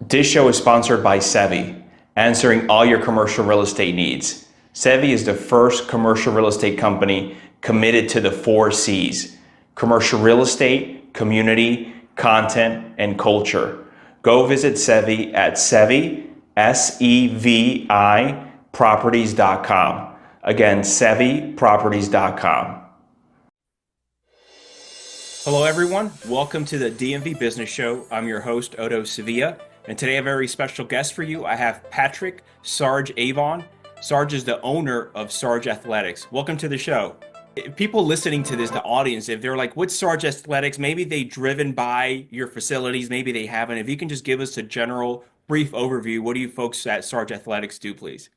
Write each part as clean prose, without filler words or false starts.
This show is sponsored by Sevi, answering all your commercial real estate needs. Sevi is the first commercial real estate company committed to the 4 C's: commercial real estate, community, content, and culture. Go visit Sevi at Sevi, SEVI, properties.com. Again, SeviProperties.com. Hello, everyone. Welcome to the DMV Business Show. I'm your host, Otto Sevilla. And today I have a very special guest for you. I have Patrick Sarge Avon. Sarge is the owner of Sarge Athletics. Welcome to the show. If people listening to this, the audience, if they're like, what's Sarge Athletics? Maybe they've driven by your facilities, maybe they haven't. If you can just give us a general, brief overview, what do you folks at Sarge Athletics do, please?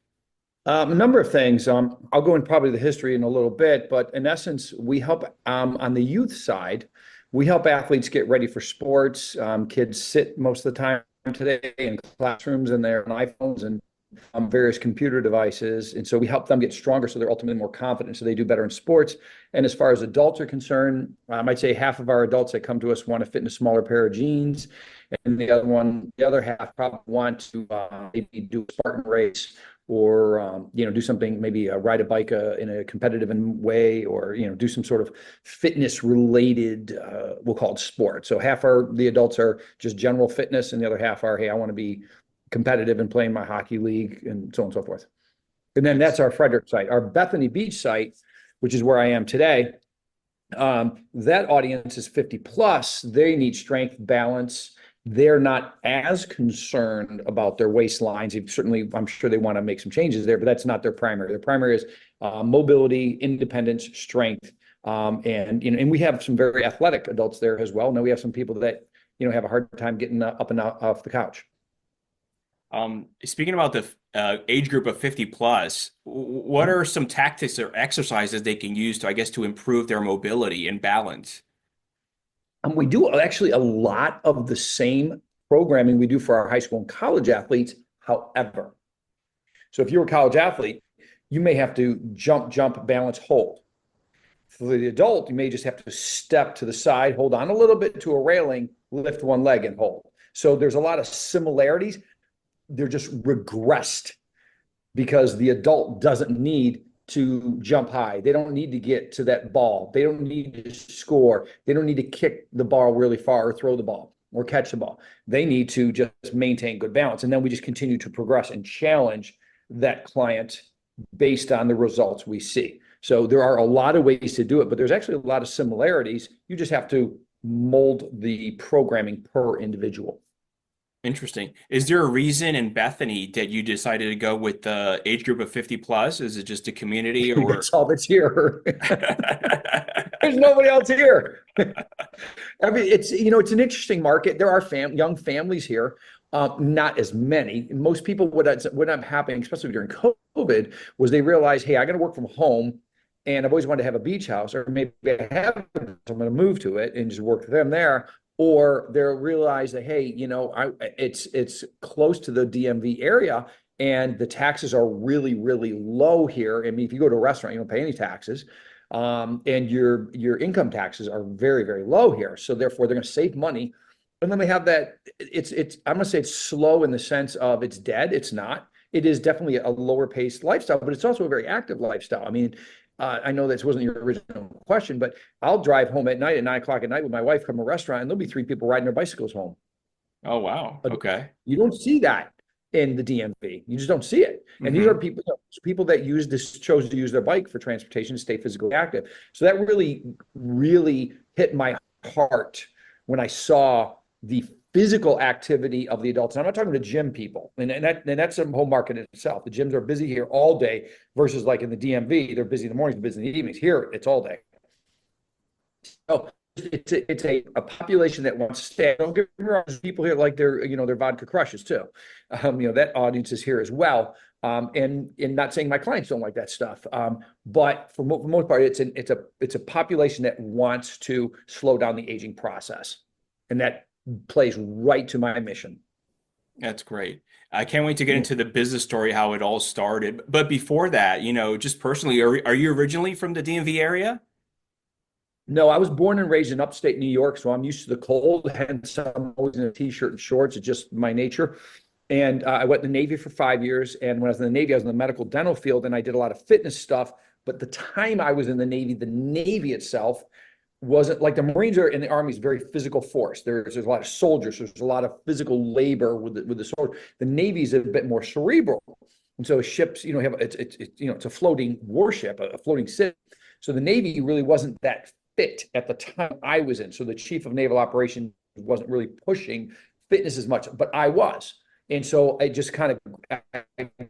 A number of things. I'll go in probably the history in a little bit, but in essence, we help on the youth side. We help athletes get ready for sports. Kids sit most of the time today in classrooms and their iPhones and various computer devices. And so we help them get stronger so they're ultimately more confident, so they do better in sports. And as far as adults are concerned, I'd say half of our adults that come to us want to fit in a smaller pair of jeans. And the other half probably want to maybe do a Spartan race or do something, maybe ride a bike in a competitive way, or do some sort of fitness related, we'll call it sport. So half the adults are just general fitness, and the other half are, hey, I want to be competitive and playing my hockey league, and so on and so forth. And then that's our Frederick site. Our Bethany Beach site, which is where I am today, that audience is 50 plus. They need strength, balance. They're not as concerned about their waistlines. Certainly, I'm sure they want to make some changes there, but that's not their primary. Their primary is mobility, independence, strength, and we have some very athletic adults there as well. Now we have some people that have a hard time getting up and out off the couch. Speaking about the age group of 50 plus, what are some tactics or exercises they can use to improve their mobility and balance? We do actually a lot of the same programming we do for our high school and college athletes. However, so if you're a college athlete, you may have to jump, balance, hold. For the adult, you may just have to step to the side, hold on a little bit to a railing, lift one leg and hold. So there's a lot of similarities. They're just regressed because the adult doesn't need to jump high. They don't need to get to that ball. They don't need to score. They don't need to kick the ball really far or throw the ball or catch the ball. They need to just maintain good balance. And then we just continue to progress and challenge that client based on the results we see. So there are a lot of ways to do it, but there's actually a lot of similarities. You just have to mold the programming per individual. Interesting. Is there a reason in Bethany that you decided to go with the age group of 50 plus? Is it just a community, or that's all that's here? There's nobody else here. It's an interesting market. There are young families here, not as many. Most people, what I'm happening, especially during COVID, was they realized, hey, I got to work from home, and I've always wanted to have a beach house, or maybe I have, so I'm going to move to it and just work with them there. Or they'll realize that, hey, it's close to the DMV area and the taxes are really, really low here. I mean, if you go to a restaurant, you don't pay any taxes, and your income taxes are very, very low here. So therefore, they're going to save money. And then they have that. I'm going to say it's slow in the sense of it's dead. It's not. It is definitely a lower paced lifestyle, but it's also a very active lifestyle. I mean, I know this wasn't your original question, but I'll drive home at night at 9 o'clock at night with my wife from a restaurant, and there'll be 3 people riding their bicycles home. Oh, wow. Okay. You don't see that in the DMV. You just don't see it. And these are people that chose to use their bike for transportation to stay physically active. So that really, really hit my heart when I saw the physical activity of the adults. And I'm not talking to gym people, and that's a whole market in itself. The gyms are busy here all day versus like in the DMV, they're busy in the mornings, busy in the evenings. Here, it's all day. So it's a population that wants to stay. Don't get me wrong, there's people here like they're vodka crushes too. That audience is here as well. And not saying my clients don't like that stuff, but for the most part, it's a population that wants to slow down the aging process, and that plays right to my mission. That's great. I can't wait to get into the business story, how it all started. But before that, just personally, are you originally from the DMV area? No, I was born and raised in upstate New York, so I'm used to the cold, hence I'm always in a t-shirt and shorts. It's just my nature. And I went in the Navy for 5 years. And when I was in the Navy, I was in the medical dental field and I did a lot of fitness stuff. But the time I was in the Navy itself wasn't like the Marines are in the Army is very physical force. There's a lot of soldiers. There's a lot of physical labor with the soldier. The Navy is a bit more cerebral. And so ships, have it's a floating warship, a floating city. So the Navy really wasn't that fit at the time I was in. So the chief of naval operations wasn't really pushing fitness as much, but I was. And so I just kind of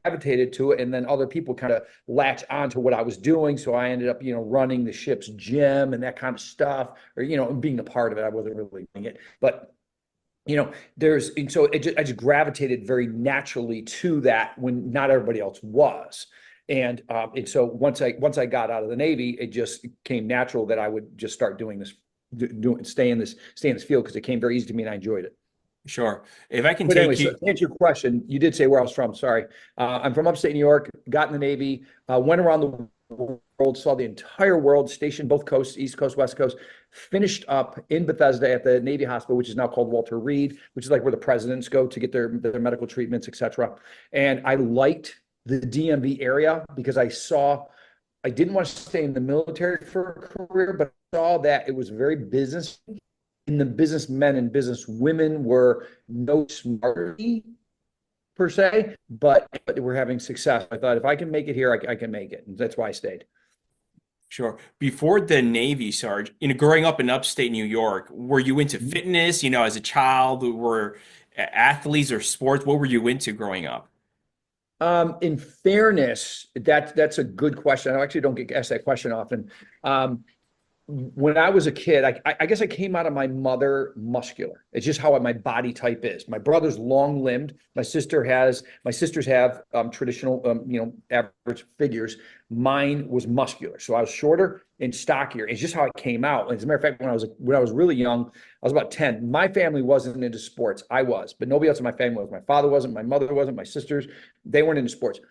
gravitated to it. And then other people kind of latch onto what I was doing. So I ended up, running the ship's gym and that kind of stuff, or, being a part of it. I wasn't really doing it, but I just gravitated very naturally to that when not everybody else was. And so once I got out of the Navy, it just came natural that I would just start doing this, stay in this field because it came very easy to me and I enjoyed it. Sure. If I can But take anyway, you, so to answer your question, you did say where I was from. Sorry. I'm from upstate New York, got in the Navy, went around the world, saw the entire world, stationed both coasts, East Coast, West Coast, finished up in Bethesda at the Navy Hospital, which is now called Walter Reed, which is like where the presidents go to get their medical treatments, et cetera. And I liked the DMV area because I didn't want to stay in the military for a career, but I saw that it was very business. And the businessmen and businesswomen were no smarter per se, but we're having success. I thought if I can make it here, I can make it. And that's why I stayed. sure. Before the Navy, Sarge, growing up in upstate New York, were you into fitness, as a child? Were athletes or sports? What were you into growing up? In fairness, that's a good question. I actually don't get asked that question often. When I was a kid, I guess I came out of my mother muscular. It's just how my body type is. My brother's long limbed. My sisters have traditional, average figures. Mine was muscular, so I was shorter and stockier. It's just how I came out. As a matter of fact, when I was really young, I was about 10. My family wasn't into sports. I was, but nobody else in my family was. My father wasn't. My mother wasn't. My sisters, they weren't into sports.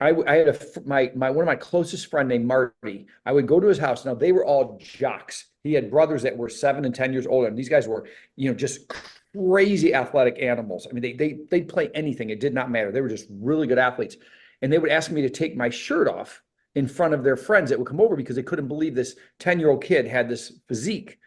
I had one of my closest friend named Marty. I would go to his house. Now they were all jocks. He had brothers that were 7 and 10 years older, and these guys were, just crazy athletic animals. I mean, they'd play anything. It did not matter. They were just really good athletes, and they would ask me to take my shirt off in front of their friends that would come over because they couldn't believe this 10-year-old kid had this physique.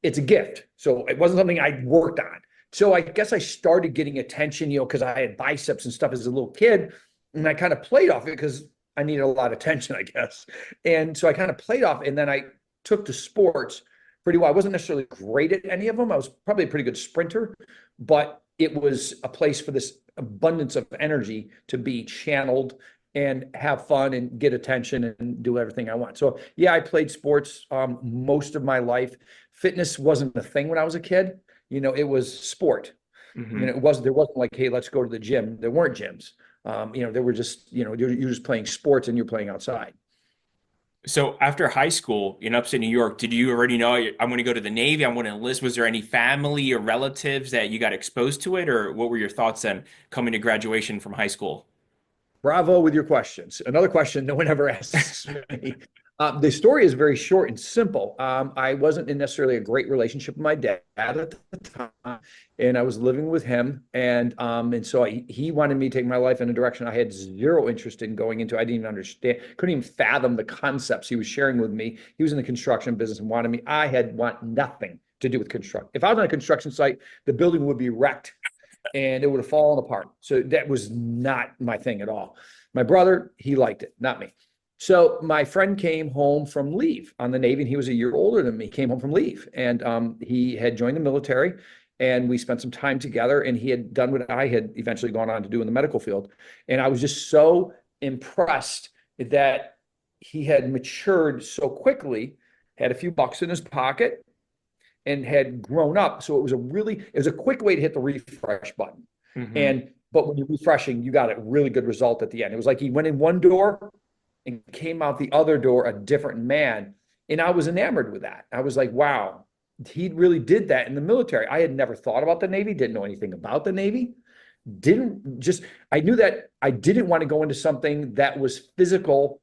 It's a gift, so it wasn't something I worked on. So I guess I started getting attention, because I had biceps and stuff as a little kid. And I kind of played off it because I needed a lot of attention, I guess. And so I kind of played off, and then I took to sports pretty well. I wasn't necessarily great at any of them. I was probably a pretty good sprinter, but it was a place for this abundance of energy to be channeled and have fun and get attention and do everything I want. So yeah, I played sports most of my life. Fitness wasn't a thing when I was a kid. It was sport. Mm-hmm. There wasn't like, hey, let's go to the gym. There weren't gyms. They were just, you're just playing sports and you're playing outside. So after high school in upstate New York, did you already know I'm going to go to the Navy? I'm going to enlist. Was there any family or relatives that you got exposed to it, or what were your thoughts then coming to graduation from high school? Bravo with your questions. Another question no one ever asks me. The story is very short and simple. I wasn't in necessarily a great relationship with my dad at the time, and I was living with him, and so he wanted me to take my life in a direction I had zero interest in going into. I didn't even understand, couldn't even fathom the concepts he was sharing with me. He was in the construction business and wanted me. Want nothing to do with construction. If I was on a construction site, the building would be wrecked and it would have fallen apart. So that was not my thing at all. My brother, he liked it, not me. So my friend came home from leave on the Navy, and he was a year older than me. Came home from leave, and he had joined the military, and we spent some time together. And he had done what I had eventually gone on to do in the medical field, and I was just so impressed that he had matured so quickly, had a few bucks in his pocket, and had grown up. So it was a quick way to hit the refresh button. Mm-hmm. But when you're refreshing, you got a really good result at the end. It was like he went in one door and came out the other door a different man. And I was enamored with that. I was like, wow, he really did that in the military. I had never thought about the Navy, didn't know anything about the Navy. I knew that I didn't want to go into something that was physical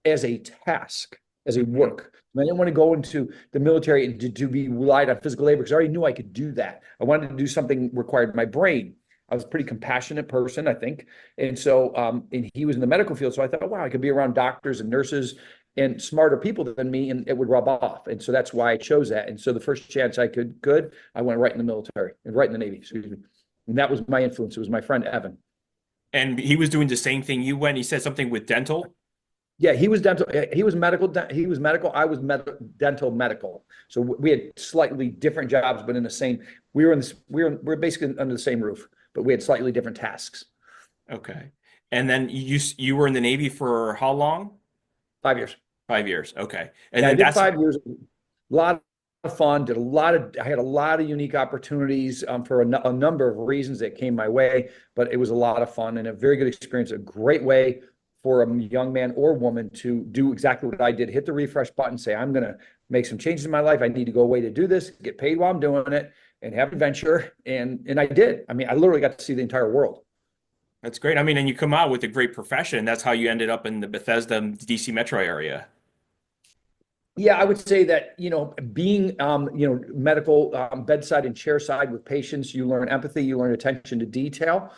as a task. as a Hmm. work. I didn't want to go into the military and to be relied on physical labor because I already knew I could do that. I wanted to do something required my brain. I was a pretty compassionate person, I think. And so, and he was in the medical field. So I thought, wow, I could be around doctors and nurses and smarter people than me, and it would rub off. And so that's why I chose that. And so the first chance I could, I went right in the military and right in the Navy, excuse me. And that was my influence. It was my friend Evan. And he was doing the same thing you went. He said something with dental. Yeah, he was dental. He was medical. He was medical. I was dental medical. So we had slightly different jobs, but in the same. We were in this. We were basically under the same roof, but we had slightly different tasks. Okay. And then you were in the Navy for how long? 5 years. 5 years. Okay. And Yeah, I then did that's 5 years. A lot of fun. Did a lot of. I had a lot of unique opportunities for a number of reasons that came my way, but it was a lot of fun and a very good experience. A great way for a young man or woman to do exactly what I did: hit the refresh button, say, "I'm going to make some changes in my life. I need to go away to do this, get paid while I'm doing it, and have adventure." And I did. I mean, I literally got to see the entire world. that's great. I mean, and you come out with a great profession. That's how you ended up in the Bethesda, DC metro area. Yeah, I would say that, being, medical bedside and chairside with patients, you learn empathy, you learn attention to detail,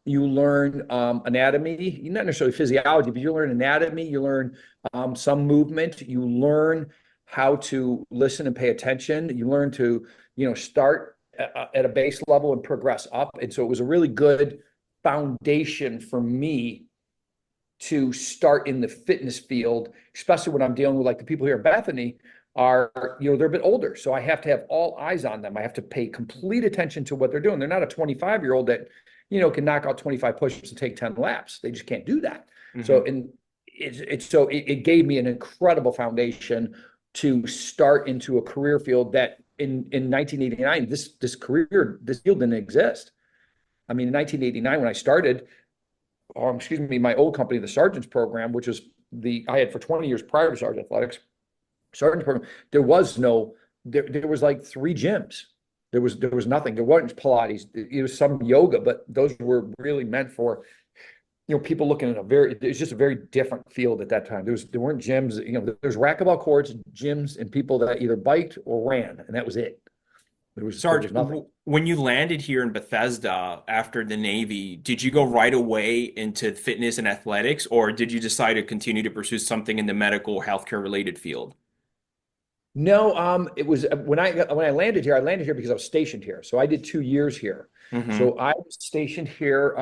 you learn anatomy, not necessarily physiology, but you learn anatomy, you learn some movement, you learn how to listen and pay attention, you learn to, start at a base level and progress up. And so it was a really good foundation for me to start in the fitness field, especially when I'm dealing with like the people here at Bethany are, they're a bit older. So I have to have all eyes on them. I have to pay complete attention to what they're doing. They're not a 25-year-old that, can knock out 25 push-ups and take 10 laps. They just can't do that. Hmm. So, and it gave me an incredible foundation to start into a career field that in 1989, this field didn't exist. I mean, in 1989, when I started, excuse me, my old company, the Sergeant's Program, which is I had for 20 years prior to Sarge Athletics, Sergeant's Program, there was like 3 gyms. There was nothing. There wasn't Pilates. It was some yoga, but those were really meant for, people looking at it's just a very different field at that time. There weren't gyms, there's racquetball courts, gyms, and people that either biked or ran, and that was it. There Sarge, was nothing. when you landed here in Bethesda after the Navy, did you go right away into fitness and athletics, or did you decide to continue to pursue something in the medical or healthcare related field? No, it was when I landed here. I landed here because I was stationed here. So I did 2 years here. Hmm. So I was stationed here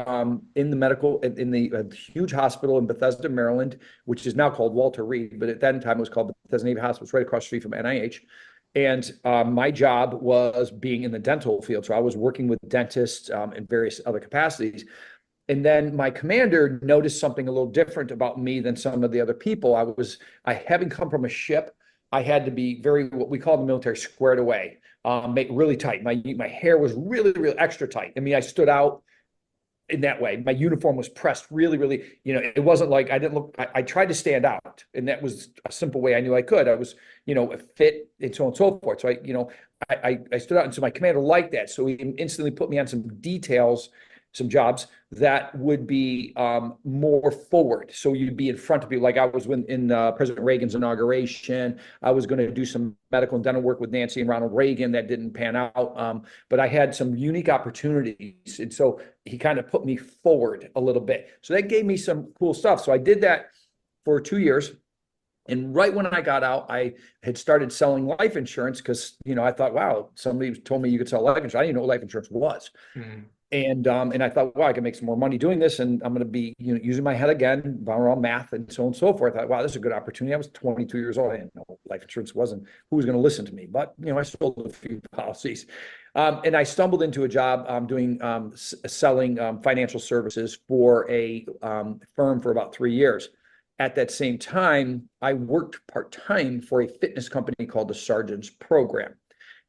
in the medical in the huge hospital in Bethesda, Maryland, which is now called Walter Reed, but at that time it was called the Bethesda Navy Hospital. It's right across the street from NIH. And my job was being in the dental field. So I was working with dentists in various other capacities. And then my commander noticed something a little different about me than some of the other people. I having come from a ship, I had to be very, what we call in the military, squared away, make really tight. My hair was really, really extra tight. I mean, I stood out in that way. My uniform was pressed really, really, it wasn't like I didn't look, I tried to stand out. And that was a simple way I knew I could. I was, fit and so on and so forth. So I stood out. And so my commander liked that. So he instantly put me on some details, some jobs that would be more forward. So you'd be in front of people. Like I was in President Reagan's inauguration. I was going to do some medical and dental work with Nancy and Ronald Reagan. That didn't pan out. But I had some unique opportunities. And so he kind of put me forward a little bit. So that gave me some cool stuff. So I did that for 2 years. And right when I got out, I had started selling life insurance because, I thought, wow, somebody told me you could sell life insurance. I didn't even know what life insurance was. Hmm. And I thought, wow, I can make some more money doing this, and I'm going to be, using my head again, around math and so on and so forth. I thought, wow, this is a good opportunity. I was 22 years old. I didn't know life insurance wasn't. Who was going to listen to me? But I sold a few policies, and I stumbled into a job doing selling financial services for a firm for about 3 years. At that same time, I worked part-time for a fitness company called the Sergeant's Program.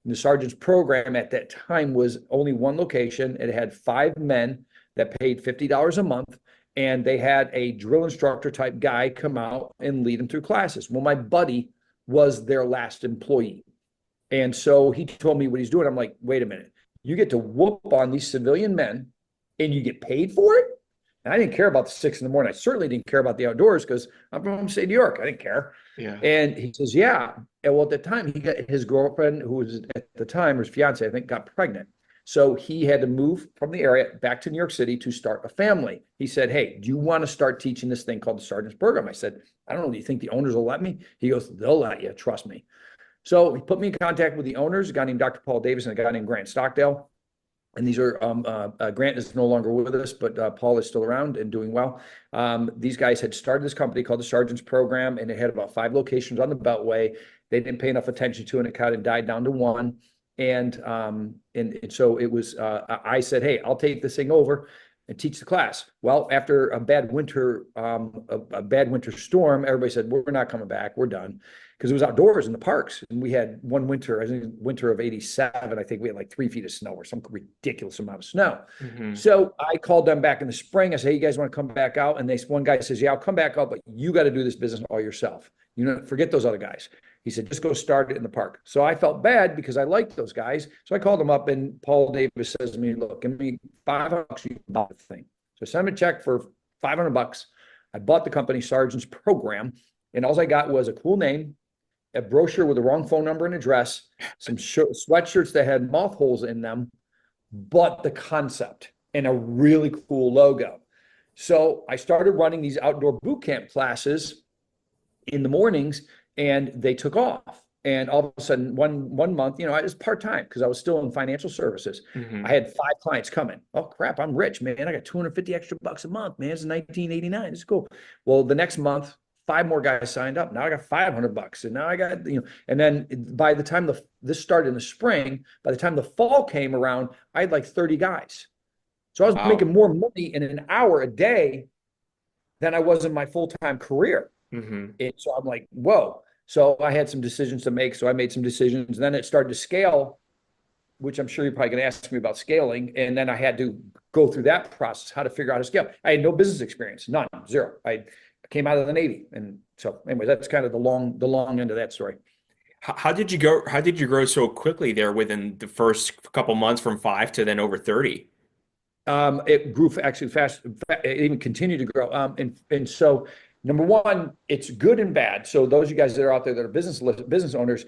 And the Sergeant's Program at that time was only one location. It had 5 men that paid $50 a month, and they had a drill instructor type guy come out and lead them through classes. Well, my buddy was their last employee. And so he told me what he's doing. I'm like, wait a minute. You get to whoop on these civilian men and you get paid for it? And I didn't care about the 6 in the morning. I certainly didn't care about the outdoors because I'm from upstate New York. I didn't care. Yeah. And he says, yeah. And well, at the time, he got his girlfriend, who was at the time, his fiance, I think, got pregnant. So he had to move from the area back to New York City to start a family. He said, hey, do you want to start teaching this thing called the Sergeant's Program? I said, I don't know. Do you think the owners will let me? He goes, they'll let you. Trust me. So he put me in contact with the owners, a guy named Dr. Paul Davis and a guy named Grant Stockdale. And these are Grant is no longer with us, but Paul is still around and doing well. These guys had started this company called the Sergeant's Program, and it had about 5 locations on the Beltway. They didn't pay enough attention to it, and it kind of died down to one. And so it was. I said, "Hey, I'll take this thing over and teach the class." Well, after a bad winter storm, everybody said, "We're not coming back. We're done." Because it was outdoors in the parks. And we had one winter, I think winter of 87, I think we had like 3 feet of snow or some ridiculous amount of snow. Mm-hmm. So I called them back in the spring. I said, hey, you guys want to come back out? And one guy says, yeah, I'll come back out, but you got to do this business all yourself. You know, forget those other guys. He said, just go start it in the park. So I felt bad because I liked those guys. So I called them up and Paul Davis says to me, look, give me $500, you can buy the thing. So I sent him a check for $500. I bought the company Sergeant's Program, and all I got was a cool name, a brochure with the wrong phone number and address, some sweatshirts that had moth holes in them, but the concept and a really cool logo. So I started running these outdoor boot camp classes in the mornings, and they took off. And all of a sudden, one month, you know, I was part-time because I was still in financial services. Mm-hmm. I had 5 clients coming. Oh crap, I'm rich, man. I got 250 extra bucks a month, man. It's 1989. It's cool. Well, the next month, 5 more guys signed up. Now I got $500, and now I got, you know, and then by the time this started in the spring, by the time the fall came around, I had like 30 guys. So I was making more money in an hour a day than I was in my full-time career. Mm-hmm. And so I'm like, whoa. So I had some decisions to make. So I made some decisions. And then it started to scale, which I'm sure you're probably going to ask me about scaling. And then I had to go through that process, how to figure out how to scale. I had no business experience, none, zero. I came out of the Navy. And so anyway, that's kind of the long end of that story. How did you go? How did you grow so quickly there within the first couple months from 5 to then over 30? It grew actually fast. It even continued to grow. And so number one, it's good and bad. So those of you guys that are out there that are business owners,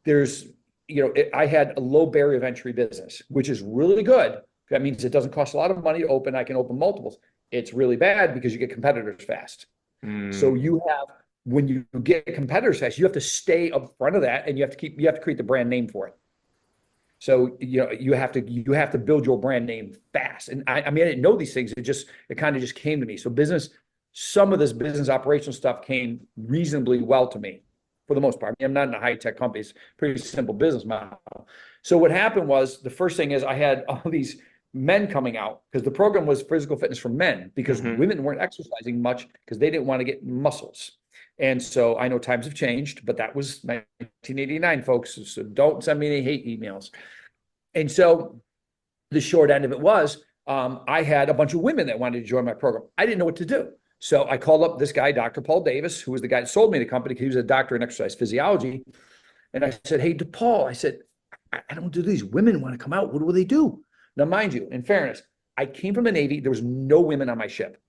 there's, you know, I had a low barrier of entry business, which is really good. That means it doesn't cost a lot of money to open. I can open multiples. It's really bad because you get competitors fast. So when you get competitors fast, you have to stay up front of that, and you have to create the brand name for it. So, you know, you have to build your brand name fast. And I mean, I didn't know these things. It kind of just came to me. So some of this business operational stuff came reasonably well to me for the most part. I mean, I'm not in a high-tech company. It's a pretty simple business model. So what happened was, the first thing is I had all these men coming out because the program was physical fitness for men, because women weren't exercising much because they didn't want to get muscles. And so I know times have changed, but that was 1989, folks. So don't send me any hate emails. And so the short end of it was, I had a bunch of women that wanted to join my program. I didn't know what to do. So I called up this guy, Dr. Paul Davis, who was the guy that sold me the company because he was a doctor in exercise physiology. And I said, hey, to Paul, I said, I don't do these. Women want to come out. What will they do? Now, mind you, in fairness, I came from the Navy. There was no women on my ship.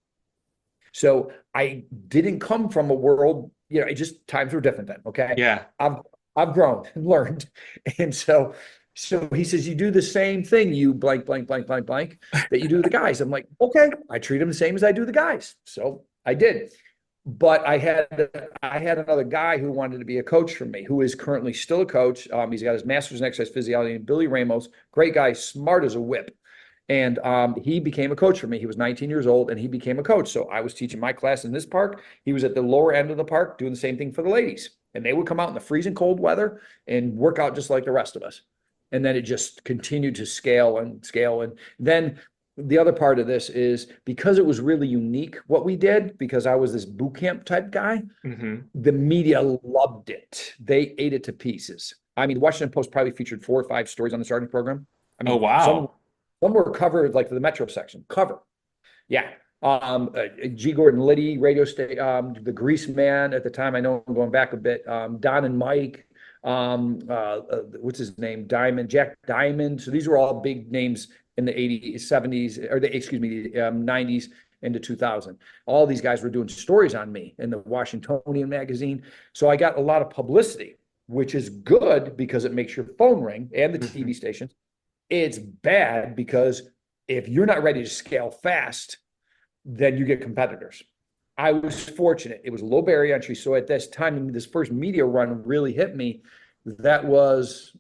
So I didn't come from a world, you know, it just times were different then. Okay. Yeah. I've grown and learned. And so he says, you do the same thing, you blank, blank, blank, blank, blank, that you do the guys. I'm like, okay, I treat them the same as I do the guys. So I did. But I had another guy who wanted to be a coach for me, who is currently still a coach. He's got his master's in exercise physiology, and Billy Ramos, great guy, smart as a whip. And he became a coach for me. He was 19 years old, and he became a coach. So I was teaching my class in this park. He was at the lower end of the park doing the same thing for the ladies. And they would come out in the freezing cold weather and work out just like the rest of us. And then it just continued to scale and scale. And then the other part of this is, because it was really unique what we did, because I was this boot camp type guy, the media loved it. They ate it to pieces. I mean, the Washington Post probably featured 4 or 5 stories on the Sergeant Program. I mean, oh, wow. Some were covered, like for the Metro section, cover. Yeah. G. Gordon Liddy, radio station, the Grease Man at the time. I know I'm going back a bit. Don and Mike, what's his name? Jack Diamond. So these were all big names in the 80s, 70s, or the 90s. into 2000. All these guys were doing stories on me in the Washingtonian magazine. So I got a lot of publicity, which is good because it makes your phone ring and the TV stations. It's bad because if you're not ready to scale fast, then you get competitors. I was fortunate. It was a low barrier entry. So at this time, this first media run really hit me. That was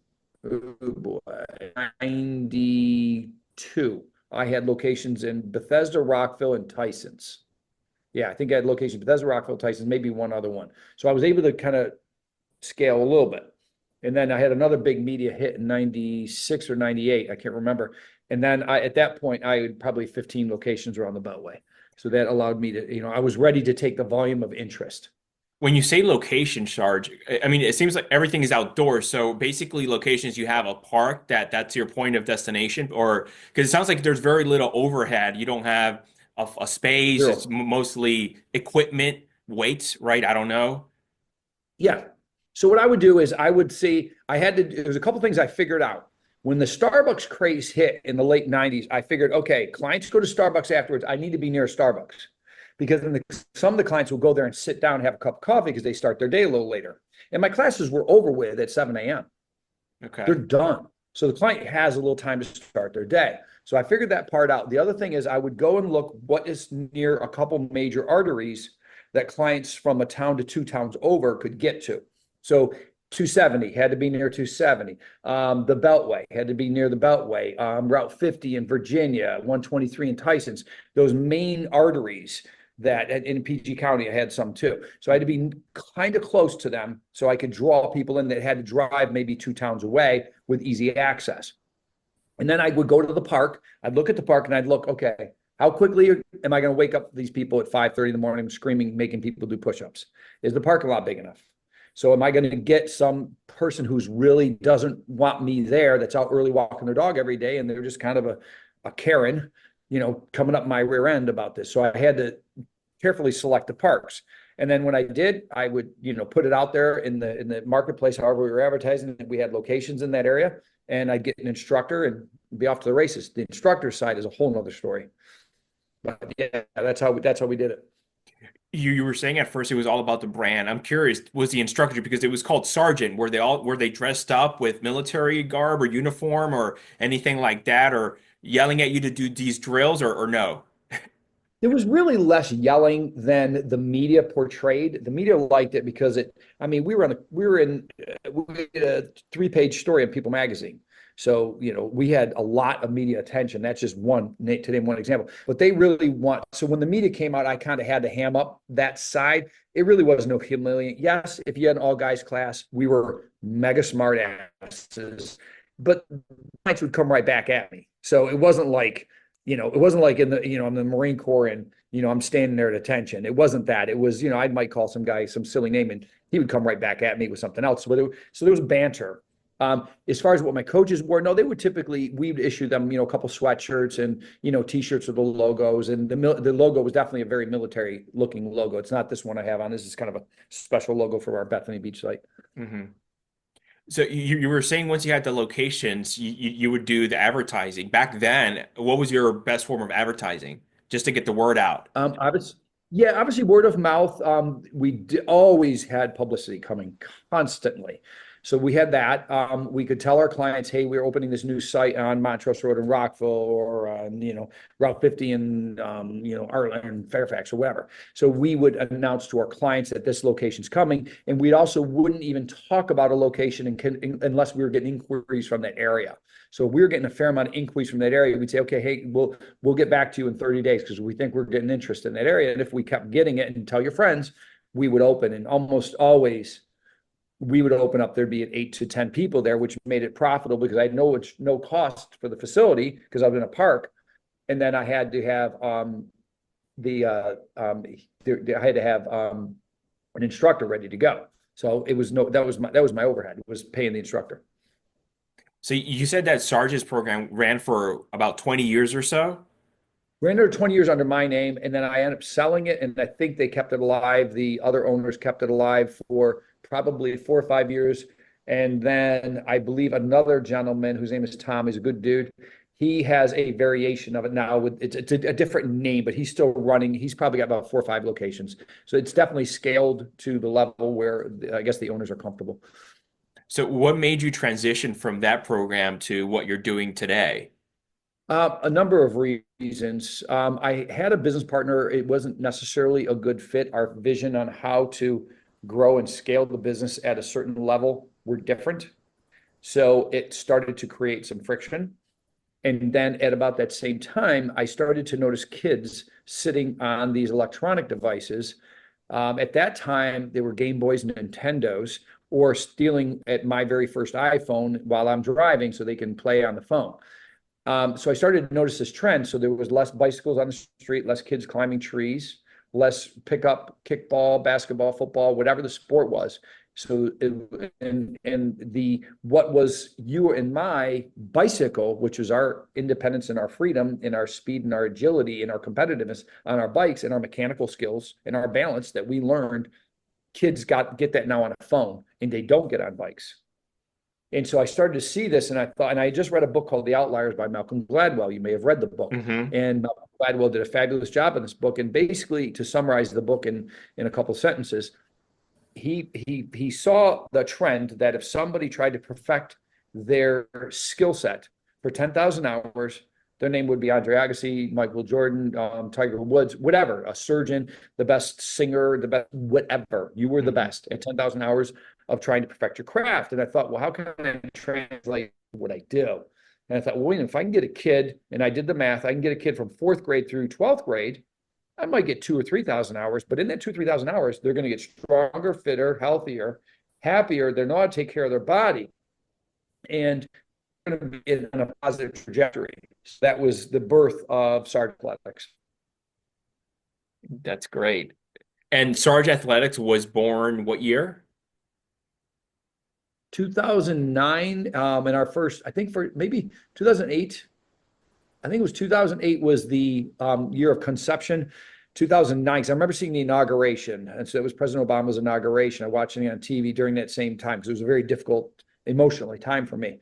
92. I had locations in Bethesda, Rockville, and Tysons. Yeah, I think I had locations Bethesda, Rockville, Tysons, maybe one other one. So I was able to kind of scale a little bit. And then I had another big media hit in 96 or 98. I can't remember. And then at that point, I had probably 15 locations around the Beltway. So that allowed me to, I was ready to take the volume of interest. When you say location, Sarge, I mean, it seems like everything is outdoors. So basically, locations, you have a park that's your point of destination, or because it sounds like there's very little overhead. You don't have a space. Zero. It's mostly equipment, weights, right? I don't know. Yeah. So what I would do is I would see, there's a couple things I figured out. When the Starbucks craze hit in the late 90s, I figured, okay, clients go to Starbucks afterwards. I need to be near Starbucks because then some of the clients will go there and sit down and have a cup of coffee because they start their day a little later. And my classes were over with at 7 a.m. Okay. They're done. So the client has a little time to start their day. So I figured that part out. The other thing is I would go and look what is near a couple major arteries that clients from a town to two towns over could get to. So 270 had to be near 270. The Beltway had to be near the Beltway. Route 50 in Virginia, 123 in Tysons. Those main arteries that in PG County, I had some too. So I had to be kind of close to them so I could draw people in that had to drive maybe two towns away with easy access. And then I would go to the park. I'd look at the park and I'd look, okay, how quickly am I going to wake up these people at 5:30 in the morning screaming, making people do push-ups? Is the parking lot big enough? So am I going to get some person who's really doesn't want me there, that's out early walking their dog every day, and they're just kind of a Karen, coming up my rear end about this. So I had to carefully select the parks. And then when I did, I would, put it out there in the marketplace, however we were advertising. We had locations in that area, and I'd get an instructor and be off to the races. The instructor side is a whole nother story. But yeah, that's how we did it. You were saying at first it was all about the brand. I'm curious, was the instructor, because it was called Sergeant, were they dressed up with military garb or uniform or anything like that, or yelling at you to do these drills, or no? There was really less yelling than the media portrayed. The media liked it because we were in a 3-page story in People magazine. So, we had a lot of media attention. That's just to name one example. But they really so when the media came out, I kind of had to ham up that side. It really was no humiliating. Yes, if you had an all guys class, we were mega smart asses, but clients would come right back at me. So it wasn't like, in the, I'm the Marine Corps and, I'm standing there at attention. It wasn't that. It was, I might call some guy some silly name and he would come right back at me with something else. So there was banter. As far as what my coaches wore, no, we'd issue them, a couple sweatshirts and, T-shirts with the logos. And the logo was definitely a very military looking logo. It's not this one I have on. This is kind of a special logo for our Bethany Beach site. Mm-hmm. So you were saying once you had the locations, you would do the advertising. Back then, what was your best form of advertising just to get the word out? Obviously word of mouth. We always had publicity coming constantly. So we had that. We could tell our clients, hey, we're opening this new site on Montrose Road in Rockville or Route 50 in Arlen, Fairfax or whatever. So we would announce to our clients that this location's coming, and we also wouldn't even talk about a location unless we were getting inquiries from that area. So if we were getting a fair amount of inquiries from that area, we'd say, okay, hey, we'll get back to you in 30 days because we think we're getting interest in that area. And if we kept getting it and tell your friends, we would open. And almost always we would open up, there'd be 8 to 10 people there, which made it profitable because I had no cost for the facility because I was in a park. And then I had to have an instructor ready to go. So that was my overhead, was paying the instructor. So you said that Sarge's program ran for about 20 years or so? Ran under 20 years under my name, and then I ended up selling it, and I think they kept it alive. The other owners kept it alive for probably 4 or 5 years. And then I believe another gentleman whose name is Tom, he's a good dude. He has a variation of it now with it's a different name, but he's still running. He's probably got about 4 or 5 locations. So it's definitely scaled to the level where I guess the owners are comfortable. So what made you transition from that program to what you're doing today? A number of reasons. I had a business partner. It wasn't necessarily a good fit. Our vision on how to grow and scale the business at a certain level were different. So it started to create some friction. And then at about that same time, I started to notice kids sitting on these electronic devices. At that time, they were Game Boys and Nintendos, or stealing at my very first iPhone while I'm driving so they can play on the phone. So I started to notice this trend. So there was less bicycles on the street, less kids climbing trees, less pickup, kickball, basketball, football, whatever the sport was. So the what was you and my bicycle, which was our independence and our freedom and our speed and our agility and our competitiveness on our bikes and our mechanical skills and our balance that we learned, kids get that now on a phone, and they don't get on bikes. And so I started to see this, and I thought, and I just read a book called The Outliers by Malcolm Gladwell. You may have read the book. Hmm. And Malcolm Gladwell did a fabulous job in this book. And basically, to summarize the book in a couple of sentences, he saw the trend that if somebody tried to perfect their skill set for 10,000 hours, their name would be Andre Agassi, Michael Jordan, Tiger Woods, whatever, a surgeon, the best singer, the best whatever. You were the best at 10,000 hours of trying to perfect your craft. And I thought, well, how can I translate what I do? And I thought, well, wait, if I can get a kid, and I did the math, I can get a kid from 4th grade through 12th grade, I might get 2,000 or 3,000 hours, but in that 2,000 or 3,000 hours, they're going to get stronger, fitter, healthier, happier. They know how to take care of their body, and going to be on a positive trajectory. So that was the birth of Sarge Athletics. That's great. And Sarge Athletics was born what year? 2009, and our first, I think for maybe 2008. I think it was 2008 was the year of conception. 2009, because I remember seeing the inauguration. And so it was President Obama's inauguration. I watched it on TV during that same time because it was a very difficult emotionally time for me.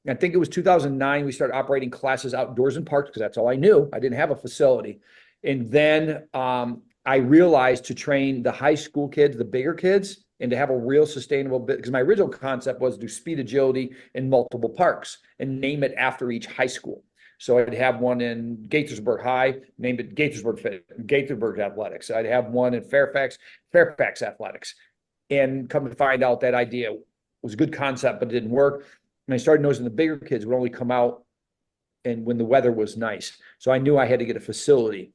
I think it was 2009, we started operating classes outdoors in parks because that's all I knew. I didn't have a facility. And then I realized to train the high school kids, the bigger kids, and to have a real sustainable bit, because my original concept was to do speed agility in multiple parks and name it after each high school. So I'd have one in Gaithersburg High, named it Gaithersburg Athletics. I'd have one in Fairfax Athletics. And come to find out that idea was a good concept, but it didn't work. And I started noticing the bigger kids would only come out and when the weather was nice. So I knew I had to get a facility.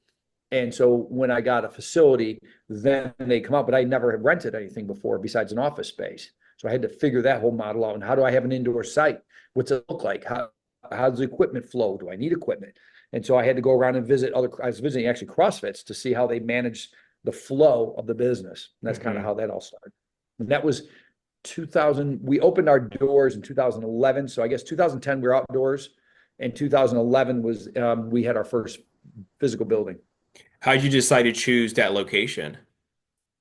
And so when I got a facility, then they come out, but I never had rented anything before besides an office space. So I had to figure that whole model out. And how do I have an indoor site? What's it look like? How does the equipment flow? Do I need equipment? And so I had to go around and visit I was visiting actually CrossFits to see how they manage the flow of the business. And that's kind of how that all started. And that was 2000. We opened our doors in 2011. So I guess 2010 we were outdoors, and 2011 was we had our first physical building. How did you decide to choose that location?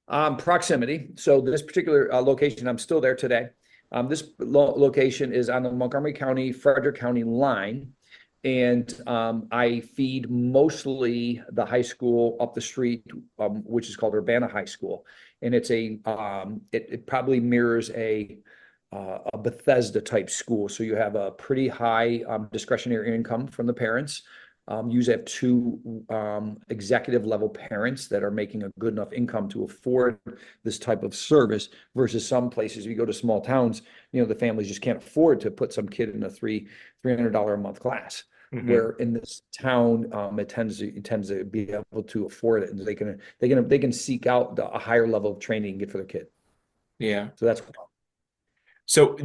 Proximity. So this particular location, I'm still there today. This location is on the Montgomery County, Frederick County line. And I feed mostly the high school up the street, which is called Urbana High School. And it's it probably mirrors a Bethesda type school. So you have a pretty high discretionary income from the parents. Usually have 2 executive level parents that are making a good enough income to afford this type of service versus some places you go to small towns, the families just can't afford to put some kid in a $300 a month class. Where in this town, it tends to be able to afford it, and they can seek out a higher level of training and get for their kid. Yeah. So that's So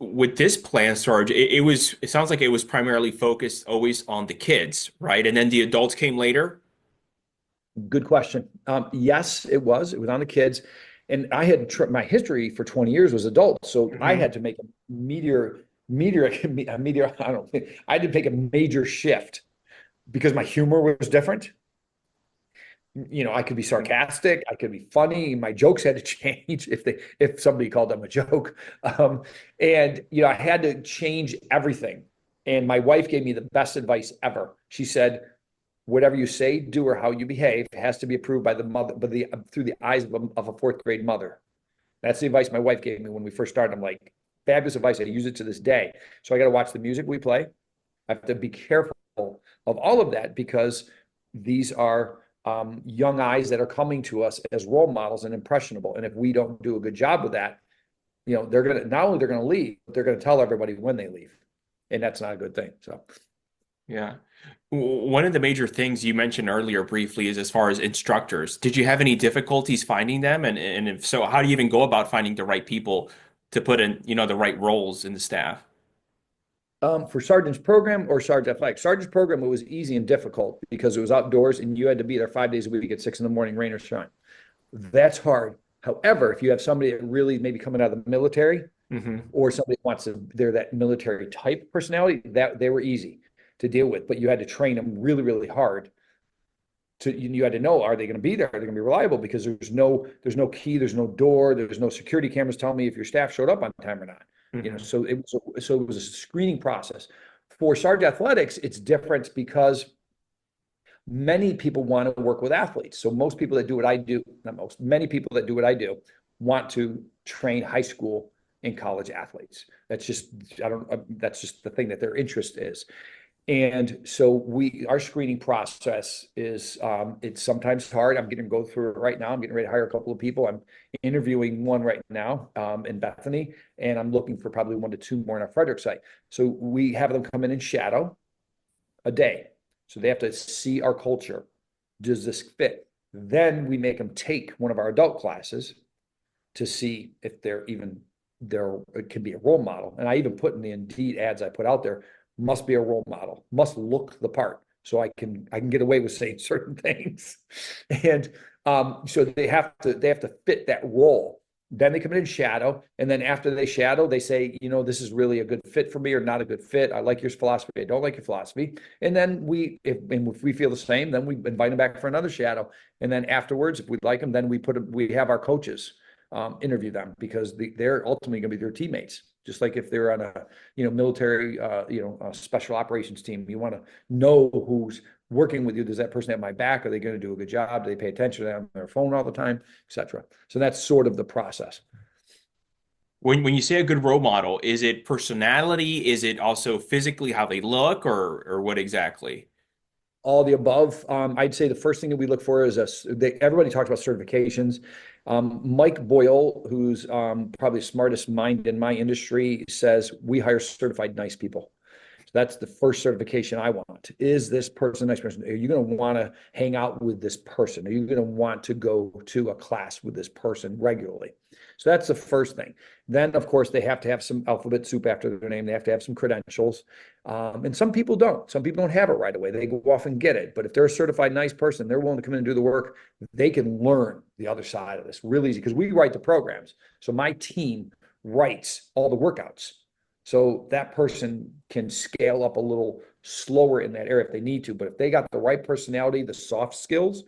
with this plan, Sarge, it sounds like it was primarily focused always on the kids, right? And then the adults came later. good question. Yes, it was on the kids, and I had my history for 20 years was adults, so I had to make a meteor. I don't think I had to make a major shift because my humor was different. I could be sarcastic, I could be funny. My jokes had to change if somebody called them a joke. And I had to change everything. And my wife gave me the best advice ever. She said, whatever you say, do, or how you behave has to be approved by the mother, but through the eyes of a fourth grade mother. That's the advice my wife gave me when we first started. I'm like, fabulous advice. I use it to this day. So I got to watch the music we play. I have to be careful of all of that because these are young eyes that are coming to us as role models and impressionable. And if we don't do a good job with that, they're going to, not only they're going to leave, but they're going to tell everybody when they leave. And that's not a good thing. So, Yeah. One of the major things you mentioned earlier briefly is as far as instructors. Did you have any difficulties finding them? And if so, how do you even go about finding the right people to put in, the right roles in the staff? for Sergeant's program or Sarge Athletics, Sergeant's program, it was easy and difficult because it was outdoors and you had to be there 5 days a week at 6 a.m, rain or shine. That's hard. However, if you have somebody that really maybe coming out of the military or somebody wants to, they're that military type personality, that they were easy to deal with, but you had to train them really, really hard. You had to know, are they going to be there? Are they going to be reliable? Because there's no key, there's no door, there's no security cameras telling me if your staff showed up on time or not. So it was a screening process. For Sarge Athletics, it's different because many people want to work with athletes. So most people that do what I do, not most, many people that do what I do want to train high school and college athletes. That's just, that's just the thing that their interest is. And so our screening process is, it's sometimes hard. I'm getting to go through it right now. I'm getting ready to hire a couple of people. I'm interviewing one right now, in Bethany, and I'm looking for probably 1 to 2 more in our Frederick site. So we have them come in and shadow a day. So they have to see our culture. Does this fit? Then we make them take one of our adult classes to see if it can be a role model. And I even put in the Indeed ads I put out there, must be a role model, must look the part. So I can get away with saying certain things. And so they have to fit that role. Then they come in and shadow. And then after they shadow, they say, this is really a good fit for me or not a good fit. I like your philosophy. I don't like your philosophy. And then if we feel the same, then we invite them back for another shadow. And then afterwards, if we like them, then we have our coaches interview them because they're ultimately going to be their teammates. Just like if they're on a, military, a special operations team, you want to know who's working with you. Does that person have my back? Are they going to do a good job? Do they pay attention to them on their phone all the time, etc.? So that's sort of the process. When you say a good role model, is it personality? Is it also physically how they look, or what exactly? All the above. I'd say the first thing that we look for is everybody talks about certifications. Mike Boyle, who's probably the smartest mind in my industry, says we hire certified nice people. So that's the first certification I want. Is this person a nice person? Are you going to want to hang out with this person? Are you going to want to go to a class with this person regularly? So that's the first thing. Then, of course, they have to have some alphabet soup after their name. They have to have some credentials. And some people don't. Some people don't have it right away. They go off and get it. But if they're a certified nice person, they're willing to come in and do the work, they can learn the other side of this really easy because we write the programs. So my team writes all the workouts. So that person can scale up a little slower in that area if they need to. But if they got the right personality, the soft skills,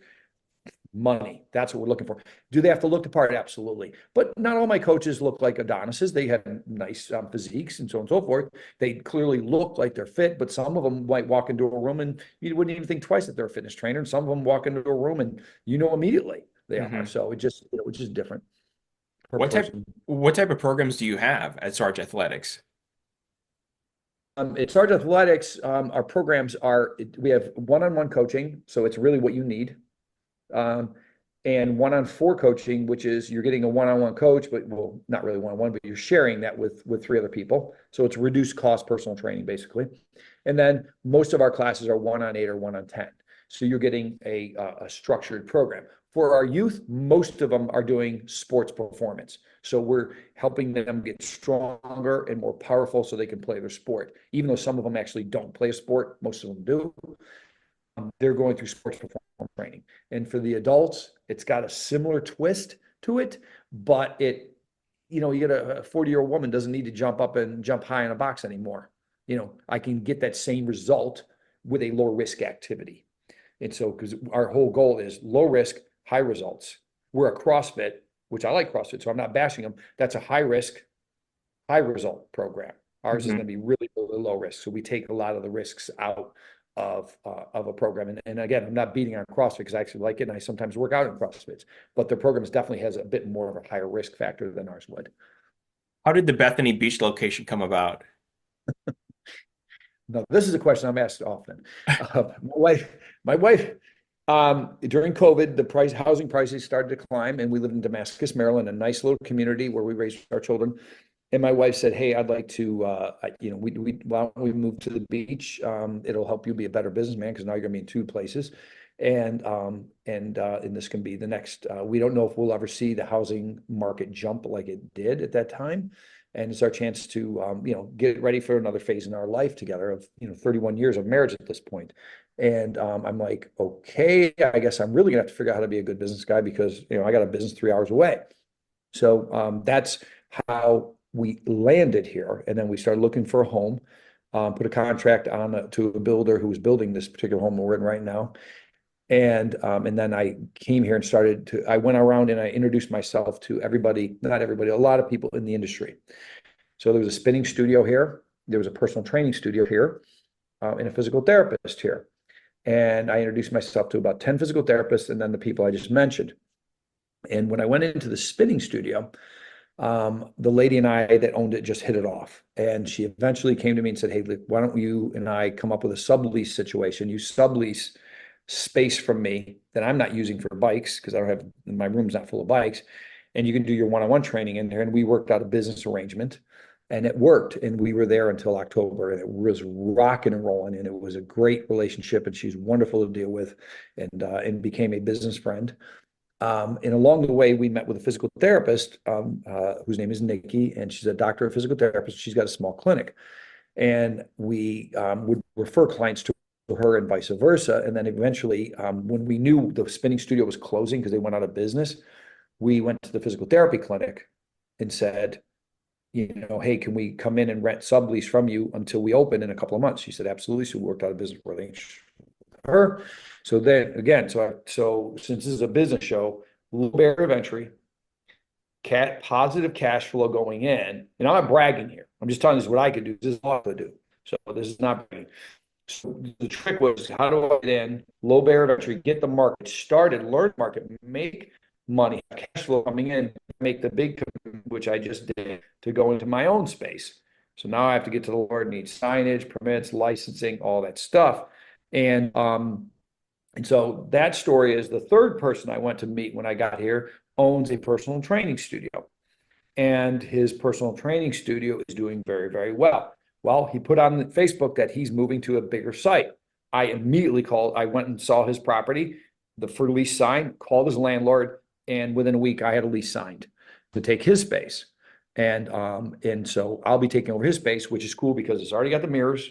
money. That's what we're looking for. Do they have to look the part? Absolutely. But not all my coaches look like Adonises. They have nice physiques and so on and so forth. They clearly look like they're fit, but some of them might walk into a room and you wouldn't even think twice that they're a fitness trainer. And some of them walk into a room and immediately they are. So it's just different per What type person. what type of programs do you have at Sarge Athletics? At Sarge Athletics, our programs we have one-on-one coaching. So it's really what you need. And 1-on-4 coaching, which is you're getting a one-on-one coach, but well, not really one-on-one, but you're sharing that with 3 other people. So it's reduced cost personal training, basically. And then most of our classes are 1-on-8 or 1-on-10. So you're getting a structured program. For our youth, most of them are doing sports performance. So we're helping them get stronger and more powerful so they can play their sport. Even though some of them actually don't play a sport, most of them do. They're going through sports performance training. And for the adults, it's got a similar twist to it, but you get a 40-year-old woman doesn't need to jump up and jump high in a box anymore. I can get that same result with a low risk activity. And so, because our whole goal is low risk, high results. We're a CrossFit, which I like CrossFit, so I'm not bashing them. That's a high risk, high result program. Ours is Hmm. going to be really, really low risk. So we take a lot of the risks out of a program. And again, I'm not beating on CrossFit because I actually like it, and I sometimes work out in CrossFits, but the program definitely has a bit more of a higher risk factor than ours would. How did the Bethany Beach location come about? No, this is a question I'm asked often. My wife, during COVID, housing prices started to climb, and we lived in Damascus, Maryland, a nice little community where we raised our children. And my wife said, "Hey, I'd like to, why don't we move to the beach? It'll help you be a better businessman because now you're going to be in two places, and this can be the next. We don't know if we'll ever see the housing market jump like it did at that time, and it's our chance to, get ready for another phase in our life together of 31 years of marriage at this point." And I'm like, okay, I guess I'm really gonna have to figure out how to be a good business guy because I got a business 3 hours away. So that's how we landed here. And then we started looking for a home, put a contract on to a builder who was building this particular home we're in right now. And then I came here and I went around and I introduced myself to everybody, not everybody, a lot of people in the industry. So there was a spinning studio here, there was a personal training studio here, and a physical therapist here. And I introduced myself to about 10 physical therapists and then the people I just mentioned. And when I went into the spinning studio, the lady and I that owned it just hit it off. And she eventually came to me and said, "Hey, look, why don't you and I come up with a sublease situation? You sublease space from me that I'm not using for bikes because I don't have, my room's not full of bikes. And you can do your one-on-one training in there." And we worked out a business arrangement and it worked. And we were there until October and it was rocking and rolling. And it was a great relationship. And she's wonderful to deal with and became a business friend. And along the way, we met with a physical therapist whose name is Nikki, and she's a doctor of physical therapist. She's got a small clinic, and we would refer clients to her and vice versa. And then eventually, when we knew the spinning studio was closing because they went out of business, we went to the physical therapy clinic and said, "Hey, can we come in and rent sublease from you until we open in a couple of months?" She said, "Absolutely." So we worked out a business relationship with her. So then again, so since this is a business show, low barrier of entry, positive cash flow going in, and I'm not bragging here. I'm just telling you what I could do. This is all I could do. So this is not bragging. So the trick was, how do I get in, low barrier of entry, get the market started, learn market, make money, cash flow coming in, make the big commitment, which I just did, to go into my own space. So now I have to get to the Lord, need signage, permits, licensing, all that stuff. And so that story is the third person I went to meet when I got here owns a personal training studio. And his personal training studio is doing very, very well. Well, he put on Facebook that he's moving to a bigger site. I immediately called, I went and saw his property, the for lease sign, called his landlord, and within a week I had a lease signed to take his space. And so I'll be taking over his space, which is cool because it's already got the mirrors,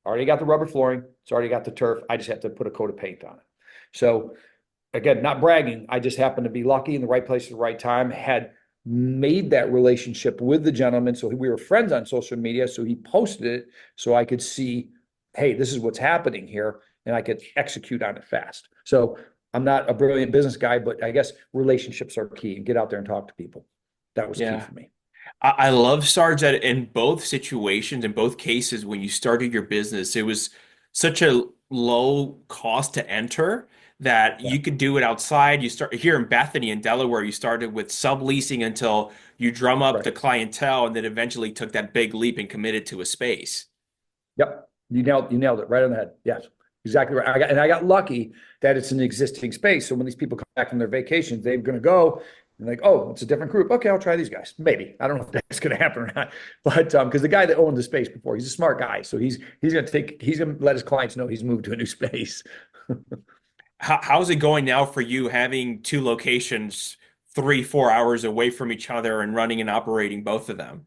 already got the rubber flooring, it's already got the turf. I just have to put a coat of paint on it. So again, not bragging, I just happened to be lucky in the right place at the right time, had made that relationship with the gentleman. So we were friends on social media. So he posted it so I could see, hey, this is what's happening here, and I could execute on it fast. So I'm not a brilliant business guy, but I guess relationships are key, and get out there and talk to people. That was key Yeah. for me. I love Sarge that in both situations, in both cases, when you started your business, it was such a low cost to enter that Yeah, you could do it outside. You start here in Bethany in Delaware, you started with subleasing until you drum up the correct. clientele and then eventually took that big leap and committed to a space. Yep. You nailed it right on the head. Yes, exactly right. I got lucky that it's an existing space. So when these people come back from their vacations, they're going to go and like, oh, it's a different group. Okay, I'll try these guys. Maybe. I don't know if that's going to happen or not. But because the guy that owned the space before, he's a smart guy. So he's going to let his clients know he's moved to a new space. How's it going now for you having two locations 3, 4 hours away from each other and running and operating both of them?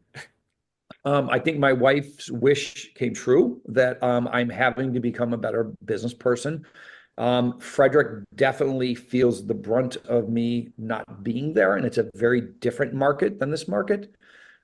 I think my wife's wish came true that I'm having to become a better business person. Frederick definitely feels the brunt of me not being there, and it's a very different market than this market.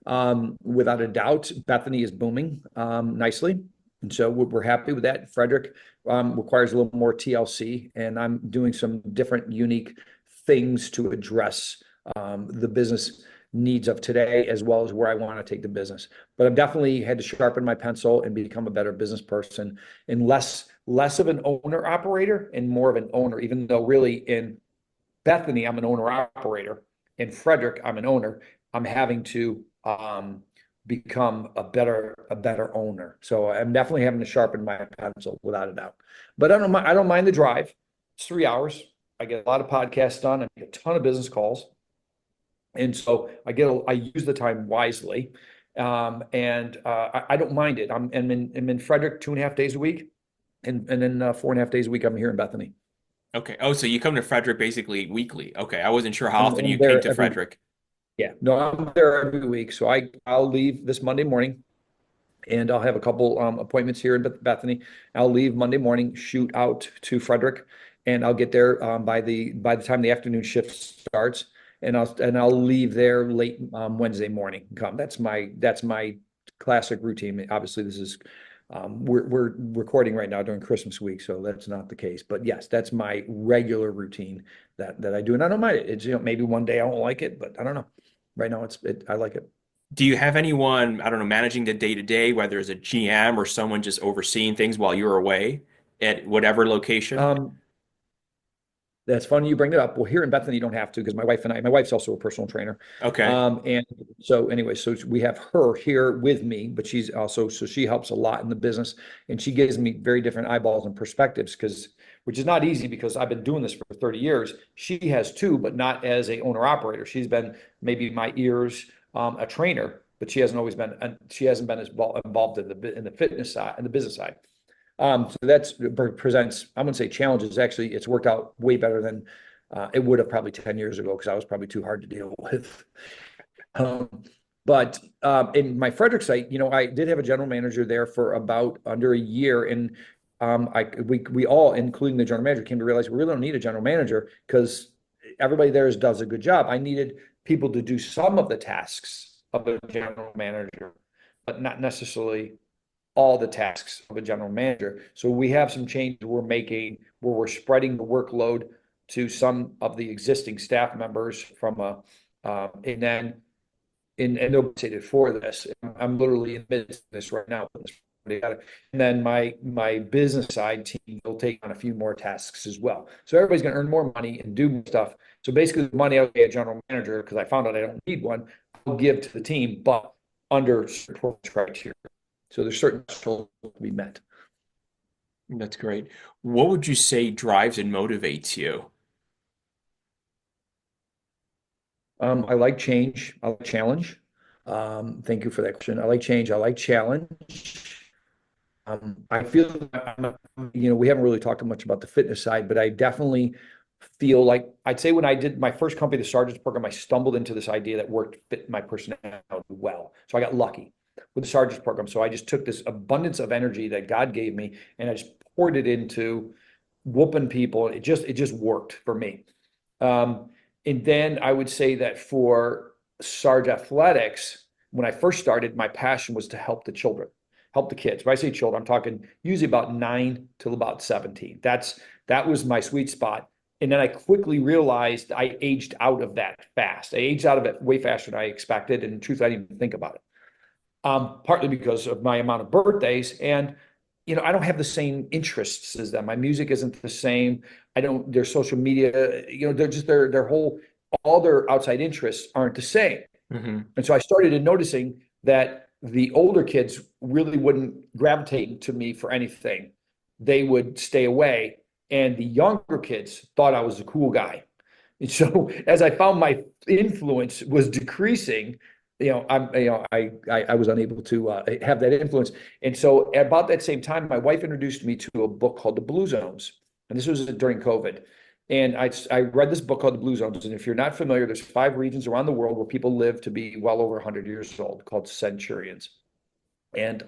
Without a doubt, Bethany is booming nicely, and so we're happy with that. Frederick requires a little more TLC, and I'm doing some different, unique things to address the business needs of today as well as where I want to take the business. But I've definitely had to sharpen my pencil and become a better business person and less of an owner operator and more of an owner, even though really in Bethany, I'm an owner operator. In Frederick, I'm an owner. I'm having to become a better owner. So I'm definitely having to sharpen my pencil without a doubt. But I don't mind the drive. It's 3 hours. I get a lot of podcasts done. I make a ton of business calls. And so I use the time wisely. I don't mind it. I'm in Frederick 2.5 days a week. And then 4.5 days a week, I'm here in Bethany. Okay. Oh, so you come to Frederick basically weekly. Okay. I wasn't sure how often I'm you came there to Frederick. yeah, no, I'm there every week. So I'll leave this Monday morning and I'll have a couple appointments here in Bethany. I'll leave Monday morning, shoot out to Frederick, and I'll get there by the time the afternoon shift starts, and I'll leave there late Wednesday morning. That's my classic routine. Obviously, this is we're recording right now during Christmas week, so that's not the case. But yes, that's my regular routine that I do, and I don't mind it. It's maybe one day I won't like it, but I don't know. Right now, I like it. Do you have anyone, I don't know, managing the day to day, whether it's a GM or someone just overseeing things while you're away at whatever location? Um, That's funny you bring it up. Well, here in Bethany, you don't have to because my wife's also a personal trainer. Okay. And so anyway, so we have her here with me, but so she helps a lot in the business and she gives me very different eyeballs and perspectives which is not easy because I've been doing this for 30 years. She has too, but not as a owner operator. She's been maybe my ears, a trainer, but she hasn't been as involved in the fitness side and the business side. So that's presents, I wouldn't say challenges. Actually, it's worked out way better than it would have probably 10 years ago because I was probably too hard to deal with. Um, but in my Frederick site, I did have a general manager there for about under a year, and we all, including the general manager, came to realize we really don't need a general manager because everybody there does a good job. I needed people to do some of the tasks of a general manager, but not necessarily all the tasks of a general manager. So we have some changes we're making where we're spreading the workload to some of the existing staff members and then and they'll be seated for this. I'm literally in the midst of this right now. And then my business side team will take on a few more tasks as well. So everybody's going to earn more money and do more stuff. So basically, the money I'll pay a general manager because I found out I don't need one. I'll give to the team, but under certain criteria. So there's certain thresholds to be met. That's great. What would you say drives and motivates you? I like change. I like challenge. Thank you for that question. I like change. I like challenge. I feel we haven't really talked much about the fitness side, but I definitely feel like I'd say when I did my first company, the Sarge program, I stumbled into this idea that fit my personality well. So I got lucky with the Sarge program. So I just took this abundance of energy that God gave me and I just poured it into whooping people. It just worked for me. And then I would say that for Sarge Athletics, when I first started, my passion was to help the children, help the kids. When I say children, I'm talking usually about 9 till about 17. That was my sweet spot. And then I quickly realized I aged out of that fast. I aged out of it way faster than I expected. And in truth, I didn't even think about it. Partly because of my amount of birthdays. And, I don't have the same interests as them. My music isn't the same. Their social media, they're just all their outside interests aren't the same. Mm-hmm. And so I started noticing that the older kids really wouldn't gravitate to me for anything. They would stay away. And the younger kids thought I was a cool guy. And so as I found my influence was decreasing, I was unable to have that influence. And so at about that same time, my wife introduced me to a book called The Blue Zones. And this was during COVID. And I read this book called The Blue Zones. And if you're not familiar, there's 5 regions around the world where people live to be well over 100 years old called centurions. And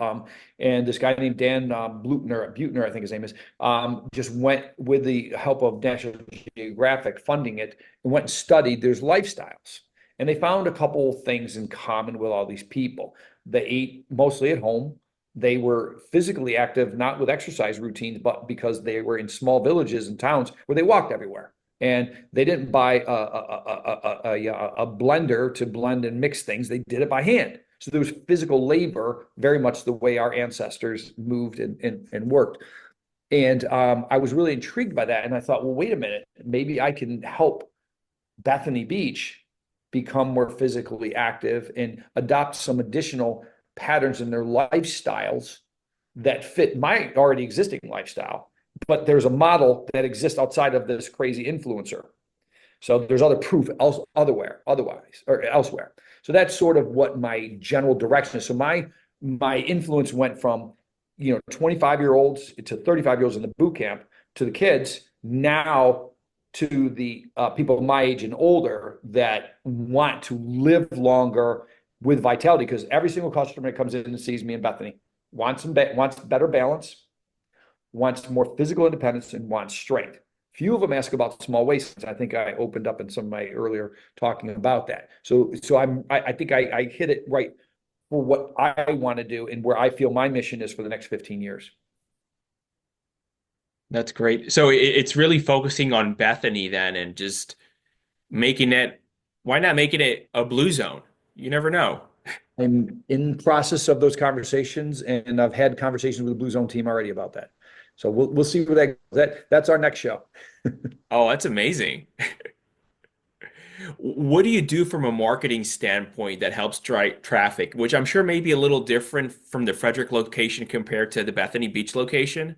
this guy named Dan Buettner, I think his name is, just went with the help of National Geographic funding it and went and studied their lifestyles. And they found a couple of things in common with all these people. They ate mostly at home. They were physically active, not with exercise routines, but because they were in small villages and towns where they walked everywhere. And they didn't buy a blender to blend and mix things. They did it by hand. So there was physical labor, very much the way our ancestors moved and worked. And I was really intrigued by that. And I thought, well, wait a minute, maybe I can help Bethany Beach become more physically active and adopt some additional patterns in their lifestyles that fit my already existing lifestyle. But there's a model that exists outside of this crazy influencer. So there's other proof otherwise or elsewhere. So that's sort of what my general direction is. So my influence went from 25-year-olds to 35-year-olds in the boot camp to the kids, now to the people my age and older that want to live longer with vitality, because every single customer that comes in and sees me in Bethany wants better balance, wants more physical independence, and wants strength. Few of them ask about small waists. I think I opened up in some of my earlier talking about that. So I think I hit it right for what I want to do and where I feel my mission is for the next 15 years. That's great. So it's really focusing on Bethany then and just making it, why not making it a blue zone? You never know. I'm in process of those conversations, and I've had conversations with the Blue Zone team already about that. So we'll see where that's our next show. Oh, that's amazing. What do you do from a marketing standpoint that helps drive traffic, which I'm sure may be a little different from the Frederick location compared to the Bethany Beach location?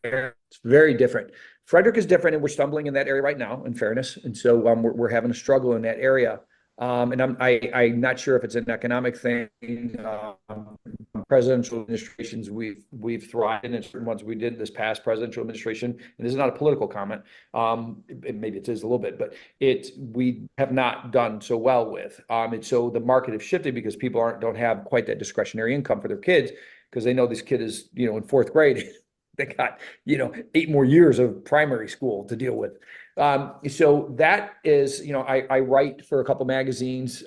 It's very different. Frederick is different, and we're stumbling in that area right now, in fairness. And so we're having a struggle in that area. And I'm not sure if it's an economic thing. Presidential administrations we've thrived in, and certain ones we did this past presidential administration. And this is not a political comment. Maybe it is a little bit, but we have not done so well with. And so the market has shifted because people don't have quite that discretionary income for their kids, because they know this kid is in fourth grade. They got 8 more years of primary school to deal with. So that is, I write for a couple magazines.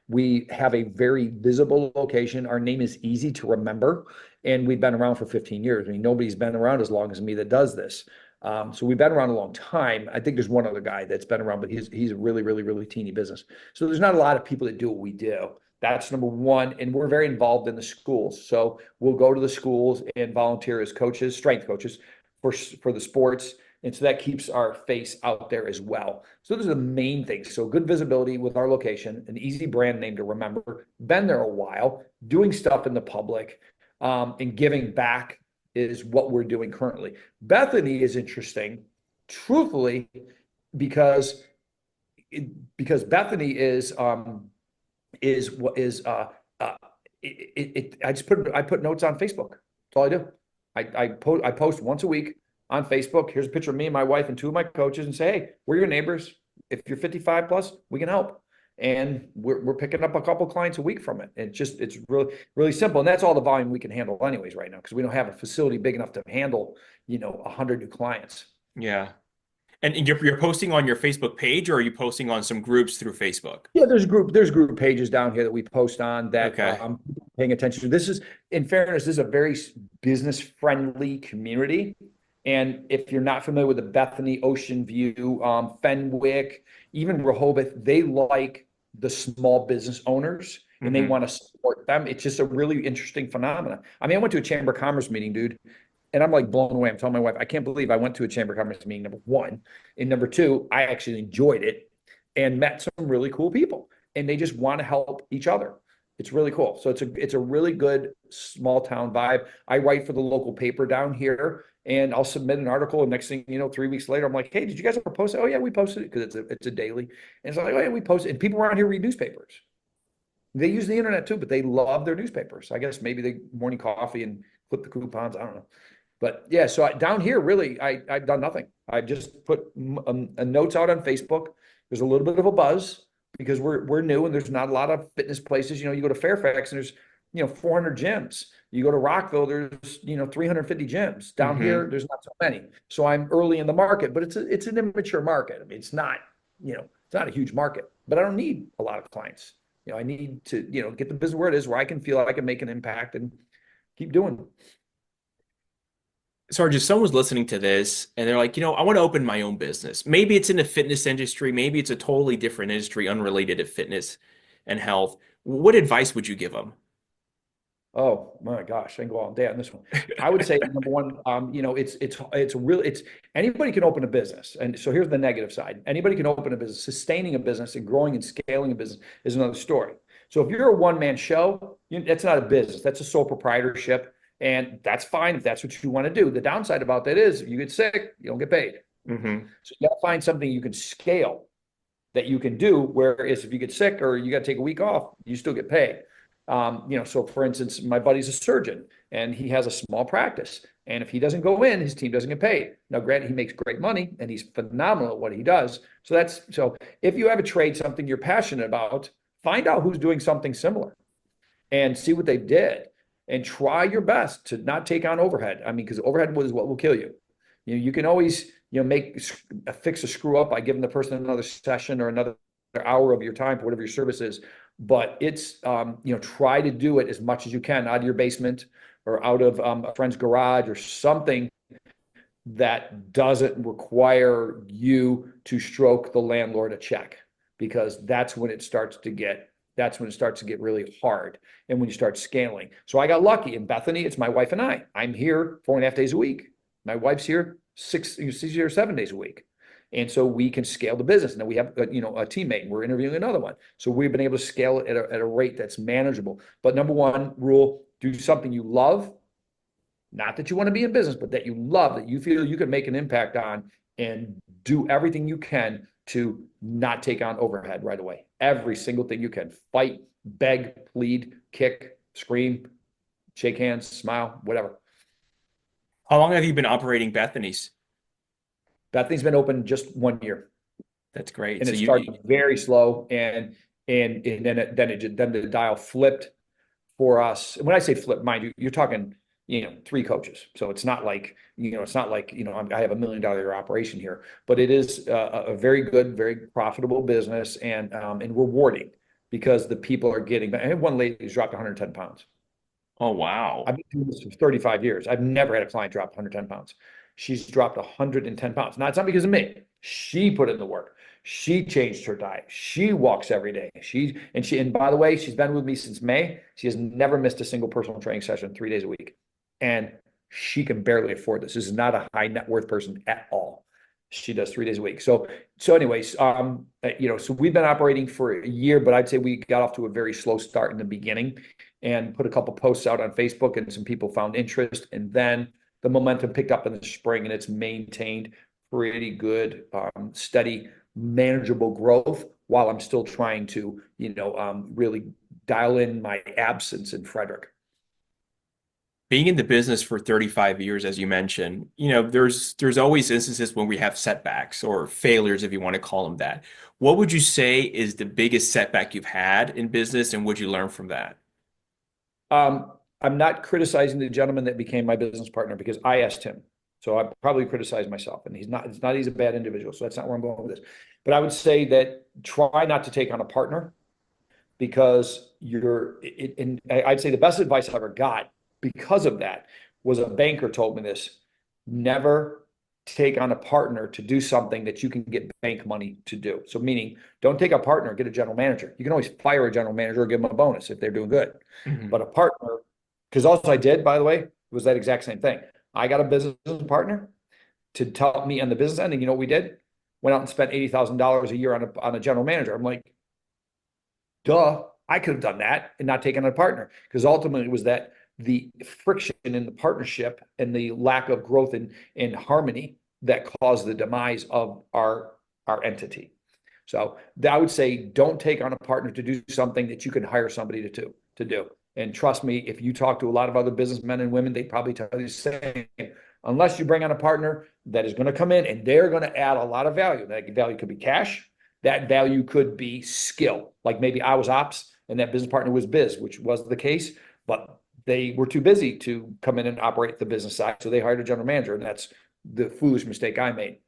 We have a very visible location. Our name is easy to remember, and we've been around for 15 years. I mean, nobody's been around as long as me that does this. So we've been around a long time. I think there's one other guy that's been around, but he's a really, really, really teeny business. So there's not a lot of people that do what we do. That's number one. And we're very involved in the schools. So we'll go to the schools and volunteer as coaches, strength coaches for the sports. And so that keeps our face out there as well. So those are the main things. So good visibility with our location, an easy brand name to remember, been there a while, doing stuff in the public, and giving back is what we're doing currently. Bethany is interesting, truthfully, because Bethany is what is I put notes on Facebook. That's all I do. I post once a week on Facebook. Here's a picture of me and my wife and 2 of my coaches, and say, hey, we're your neighbors. If you're 55 plus, we can help. And we're picking up a couple clients a week from it. It's really, really simple. And that's all the volume we can handle anyways right now, because we don't have a facility big enough to handle 100 new clients. Yeah. And you're posting on your Facebook page, or are you posting on some groups through Facebook? Yeah, there's group pages down here that we post on that Okay. I'm paying attention to. This is, in fairness, this is a very business friendly community. And if you're not familiar with the Bethany, Ocean View, Fenwick, even Rehoboth, they like the small business owners and they want to support them. It's just a really interesting phenomenon. I mean, I went to a Chamber of Commerce meeting, dude, and I'm like blown away. I'm telling my wife, I can't believe I went to a Chamber of Commerce meeting, number one. And number two, I actually enjoyed it and met some really cool people, and they just want to help each other. It's really cool. So it's a really good small town vibe. I write for the local paper down here, and I'll submit an article, and next thing you know, 3 weeks later, I'm like, hey, did you guys ever post it? Oh yeah, we posted it, because it's a daily. And it's like, oh yeah, we posted it. And people around here read newspapers. They use the internet too, but they love their newspapers. I guess maybe they morning coffee and flip the coupons. I don't know. But yeah, so down here, really, I've done nothing. I've just put notes out on Facebook. There's a little bit of a buzz because we're new, and there's not a lot of fitness places. You go to Fairfax and there's 400 gyms. You go to Rockville, there's 350 gyms. Down here, there's not so many. So I'm early in the market, but it's an immature market. I mean, it's not a huge market, but I don't need a lot of clients. I need to get the business where it is, where I can feel like I can make an impact and keep doing. Sarge, if someone's listening to this and they're like, I want to open my own business. Maybe it's in the fitness industry, maybe it's a totally different industry unrelated to fitness and health. What advice would you give them? Oh my gosh, I can go all day on this one. I would say number one, it's anybody can open a business. And so here's the negative side. Anybody can open a business. Sustaining a business and growing and scaling a business is another story. So if you're a one-man show, that's not a business. That's a sole proprietorship. And that's fine if that's what you want to do. The downside about that is if you get sick, you don't get paid. Hmm. So you got to find something you can scale that you can do. Whereas if you get sick or you got to take a week off, you still get paid. So for instance, my buddy's a surgeon and he has a small practice. And if he doesn't go in, his team doesn't get paid. Now, granted, he makes great money and he's phenomenal at what he does. So if you have a trade, something you're passionate about, find out who's doing something similar and see what they did and try your best to not take on overhead. I mean, because overhead is what will kill you. You can always, fix a screw up by giving the person another session or another hour of your time for whatever your service is. But it's, try to do it as much as you can out of your basement or out of a friend's garage or something that doesn't require you to stroke the landlord a check, because that's when it starts to get really hard and when you start scaling. So I got lucky in Bethany. It's my wife and I. I'm here 4.5 days a week. My wife's here 7 days a week. And so we can scale the business. Now we have, a teammate, and we're interviewing another one. So we've been able to scale it at a rate that's manageable. But number one rule, do something you love. Not that you want to be in business, but that you love, that you feel you can make an impact on, and do everything you can to not take on overhead right away. Every single thing you can. Fight, beg, plead, kick, scream, shake hands, smile, whatever. How long have you been operating Bethany's? That thing's been open just 1 year, That's great. and So it you, started very slow, and then the dial flipped for us. And when I say flip, mind you, you're talking, three coaches. So it's not like I have $1 million operation here, but it is a very good, very profitable business, and rewarding, because the people are getting. I had one lady who's dropped 110 pounds. oh wow. I've been doing this for 35 years. I've never had a client drop 110 pounds. She's dropped 110 pounds. Now, it's not because of me. She put in the work. She changed her diet. She walks every day. And by the way, she's been with me since May. She has never missed a single personal training session 3 days a week. And she can barely afford this. This is not a high net worth person at all. She does 3 days a week. So anyways, so we've been operating for a year, but I'd say we got off to a very slow start in the beginning and put a couple posts out on Facebook, and some people found interest. And then the momentum picked up in the spring, and it's maintained pretty good, steady, manageable growth, while I'm still trying to, really dial in my absence in Frederick. Being in the business for 35 years, as you mentioned, there's always instances when we have setbacks or failures, if you want to call them that. What would you say is the biggest setback you've had in business, and what you learn from that? I'm not criticizing the gentleman that became my business partner, because I asked him. So I probably criticize myself, and he's a bad individual. So that's not where I'm going with this. But I would say that try not to take on a partner, because and I'd say the best advice I ever got because of that was, a banker told me this: never take on a partner to do something that you can get bank money to do. So meaning, don't take a partner, get a general manager. You can always fire a general manager or give them a bonus if they're doing good. Mhm. But a partner, because also I did, by the way, was that exact same thing. I got a business partner to help me on the business end. And you know what we did? Went out and spent $80,000 a year on a general manager. I'm like, duh, I could have done that and not taken on a partner, because ultimately it was that the friction in the partnership and the lack of growth in harmony that caused the demise of our entity. So I would say, don't take on a partner to do something that you can hire somebody to do. And trust me, if you talk to a lot of other businessmen and women, they probably tell you the same. Unless you bring on a partner that is going to come in and they're going to add a lot of value. That value could be cash. That value could be skill. Like maybe I was ops and that business partner was biz, which was the case, but they were too busy to come in and operate the business side. So they hired a general manager, and that's the foolish mistake I made.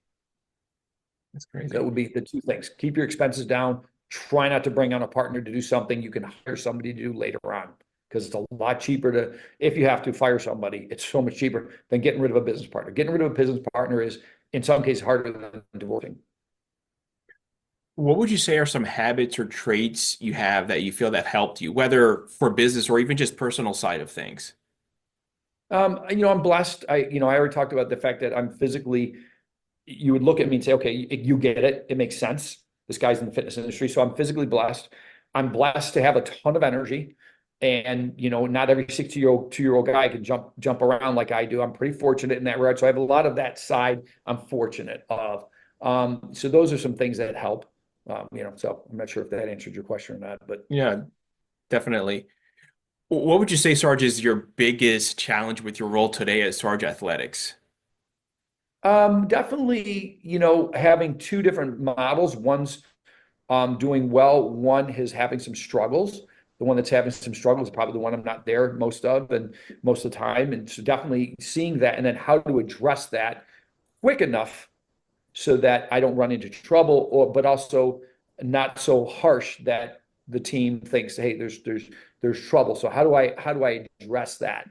That's That crazy. would be the two things. Keep your expenses down. Try not to bring on a partner to do something you can hire somebody to do later on. because it's a lot cheaper to, if you have to fire somebody, it's so much cheaper than getting rid of a business partner. Getting rid of a business partner is, in some cases, harder than divorcing. What would you say are some habits or traits you have that you feel that helped you, whether for business or even just personal side of things? I'm blessed. I already talked about the fact that I'm physically, you would look at me and say, okay, you get it. It makes sense. This guy's in the fitness industry. So I'm physically blessed. I'm blessed to have a ton of energy. And, not every 60-year-old, 2-year-old guy can jump around like I do. I'm pretty fortunate in that regard. So I have a lot of that side I'm fortunate of. So those are some things that help. So I'm not sure if that answered your question or not, but Yeah, definitely. What would you say, Sarge, is your biggest challenge with your role today at Sarge Athletics? definitely, having two different models. One's doing well. One is having some struggles. The one that's having some struggles is probably the one I'm not there most of and most of the time. And so definitely seeing that and then how to address that quick enough so that I don't run into trouble, but also not so harsh that the team thinks, hey, there's trouble. So how do I address that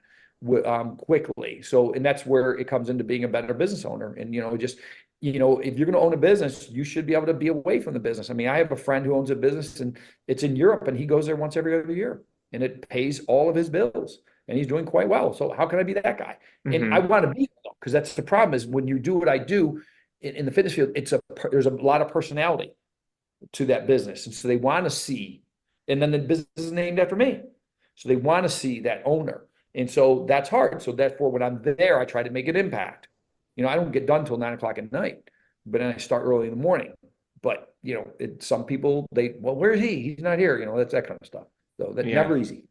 quickly? So, and that's where it comes into being a better business owner. And just if you're going to own a business, you should be able to be away from the business. I mean, I have a friend who owns a business and it's in Europe, and he goes there once every other year, and it pays all of his bills, and he's doing quite well. So how can I be that guy? And I Hmm. want to be, because that's the problem, is when you do what I do in the fitness field, there's a lot of personality to that business. And so they want to see, and then the business is named after me. So they want to see that owner. And so that's hard. So therefore, when I'm there, I try to make an impact. I don't get done till 9 o'clock at night, but then I start early in the morning. But some people, well, where is he? He's not here. That's that kind of stuff. So that Yeah. never easy.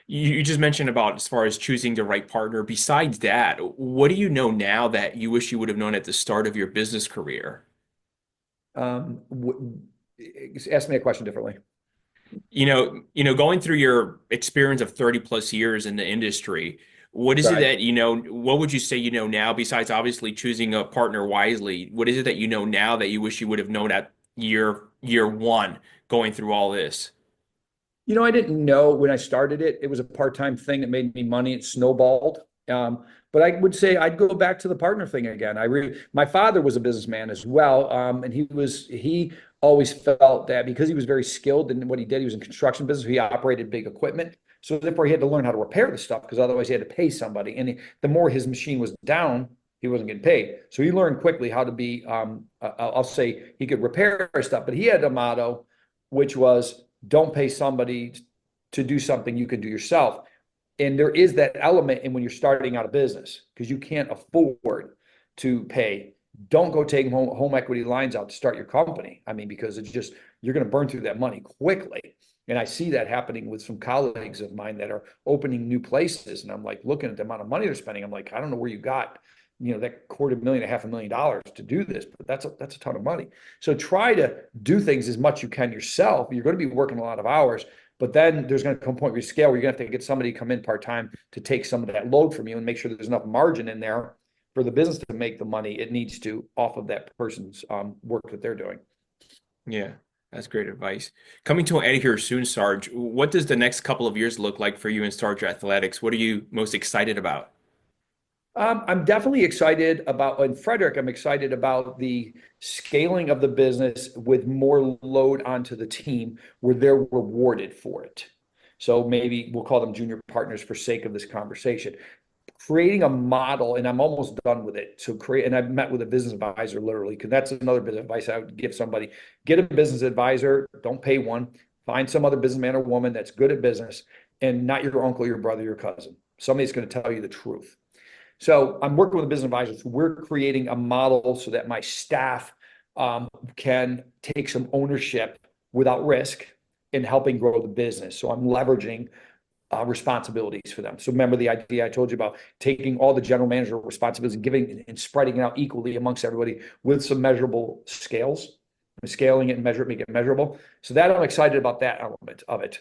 You just mentioned about as far as choosing the right partner. Besides that, what do you know now that you wish you would have known at the start of your business career? Um, Ask me a question differently. Going through your experience of 30 plus years in the industry, what is it Right. that what would you say now, besides obviously choosing a partner wisely? What is it that you know now that you wish you would have known at year one going through all this? I didn't know when I started it. It was a part-time thing that made me money. It snowballed. But I would say I'd go back to the partner thing again. My father was a businessman as well, and he always felt that because he was very skilled in what he did, he was in construction business. He operated big equipment, so therefore he had to learn how to repair the stuff because otherwise he had to pay somebody. And the more his machine was down, he wasn't getting paid. So he learned quickly how to be. I'll say he could repair stuff, but he had a motto, which was don't pay somebody to do something you can do yourself. And there is that element in when you're starting out a business because you can't afford to pay. Don't go taking home equity lines out to start your company. I mean, because it's just, you're going to burn through that money quickly. And I see that happening with some colleagues of mine that are opening new places. And I'm like, looking at the amount of money they're spending. I'm like, I don't know where you got, that $250,000, $500,000 to do this, but that's a ton of money. So try to do things as much you can yourself. You're going to be working a lot of hours, but then there's going to come a point where you scale where you're going to have to get somebody to come in part-time to take some of that load from you and make sure there's enough margin in there for the business to make the money it needs to off of that person's work that they're doing. Yeah, that's great advice. Coming to an end here soon, Sarge, what does the next couple of years look like for you in Sarge Athletics? What are you most excited about? I'm definitely excited about, in Frederick, I'm excited about the scaling of the business with more load onto the team where they're rewarded for it. So maybe we'll call them junior partners for sake of this conversation. Creating a model, and I'm almost done with it. So and I've met with a business advisor literally, because that's another bit of advice I would give somebody. Get a business advisor, don't pay one. Find some other businessman or woman that's good at business and not your uncle, your brother, your cousin. Somebody's going to tell you the truth. So I'm working with a business advisor. So we're creating a model so that my staff can take some ownership without risk in helping grow the business. So I'm leveraging responsibilities for them. So remember the idea I told you about taking all the general manager responsibilities and giving and spreading it out equally amongst everybody with some measurable scales, scaling it and make it measurable. So that I'm excited about that element of it.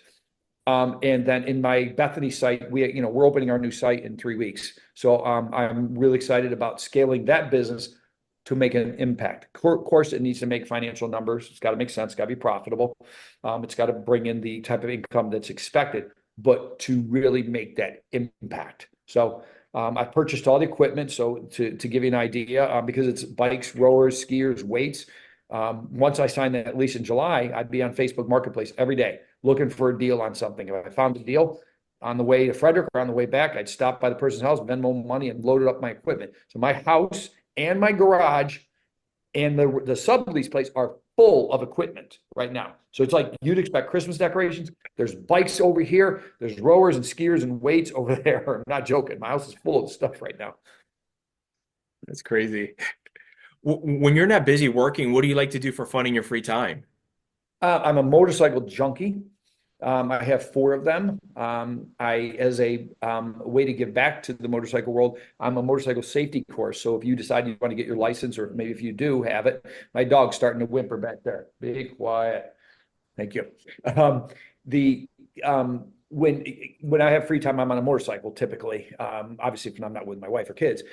And then in my Bethany site, we're opening our new site in 3 weeks. So I'm really excited about scaling that business to make an impact. Of course, it needs to make financial numbers. It's got to make sense. It's got to be profitable. It's got to bring in the type of income that's expected. but to really make that impact. So I purchased all the equipment. So to give you an idea, because it's bikes, rowers, skiers, weights. Once I signed that lease in July, I'd be on Facebook Marketplace every day looking for a deal on something. If I found a deal on the way to Frederick or on the way back, I'd stop by the person's house, Venmo money, and loaded up my equipment. So my house and my garage and the sublease place are full of equipment right now. So it's like you'd expect Christmas decorations. There's bikes over here. There's rowers and skiers and weights over there. I'm not joking. My house is full of stuff right now. That's crazy. When you're not busy working, what do you like to do for fun in your free time? I'm a motorcycle junkie. I have 4 of them. As a way to give back to the motorcycle world, I'm a motorcycle safety course. So if you decide you want to get your license, or maybe if you do have it, my dog's starting to whimper back there. Be quiet. Thank you. The when I have free time, I'm on a motorcycle typically. Obviously, if I'm not with my wife or kids.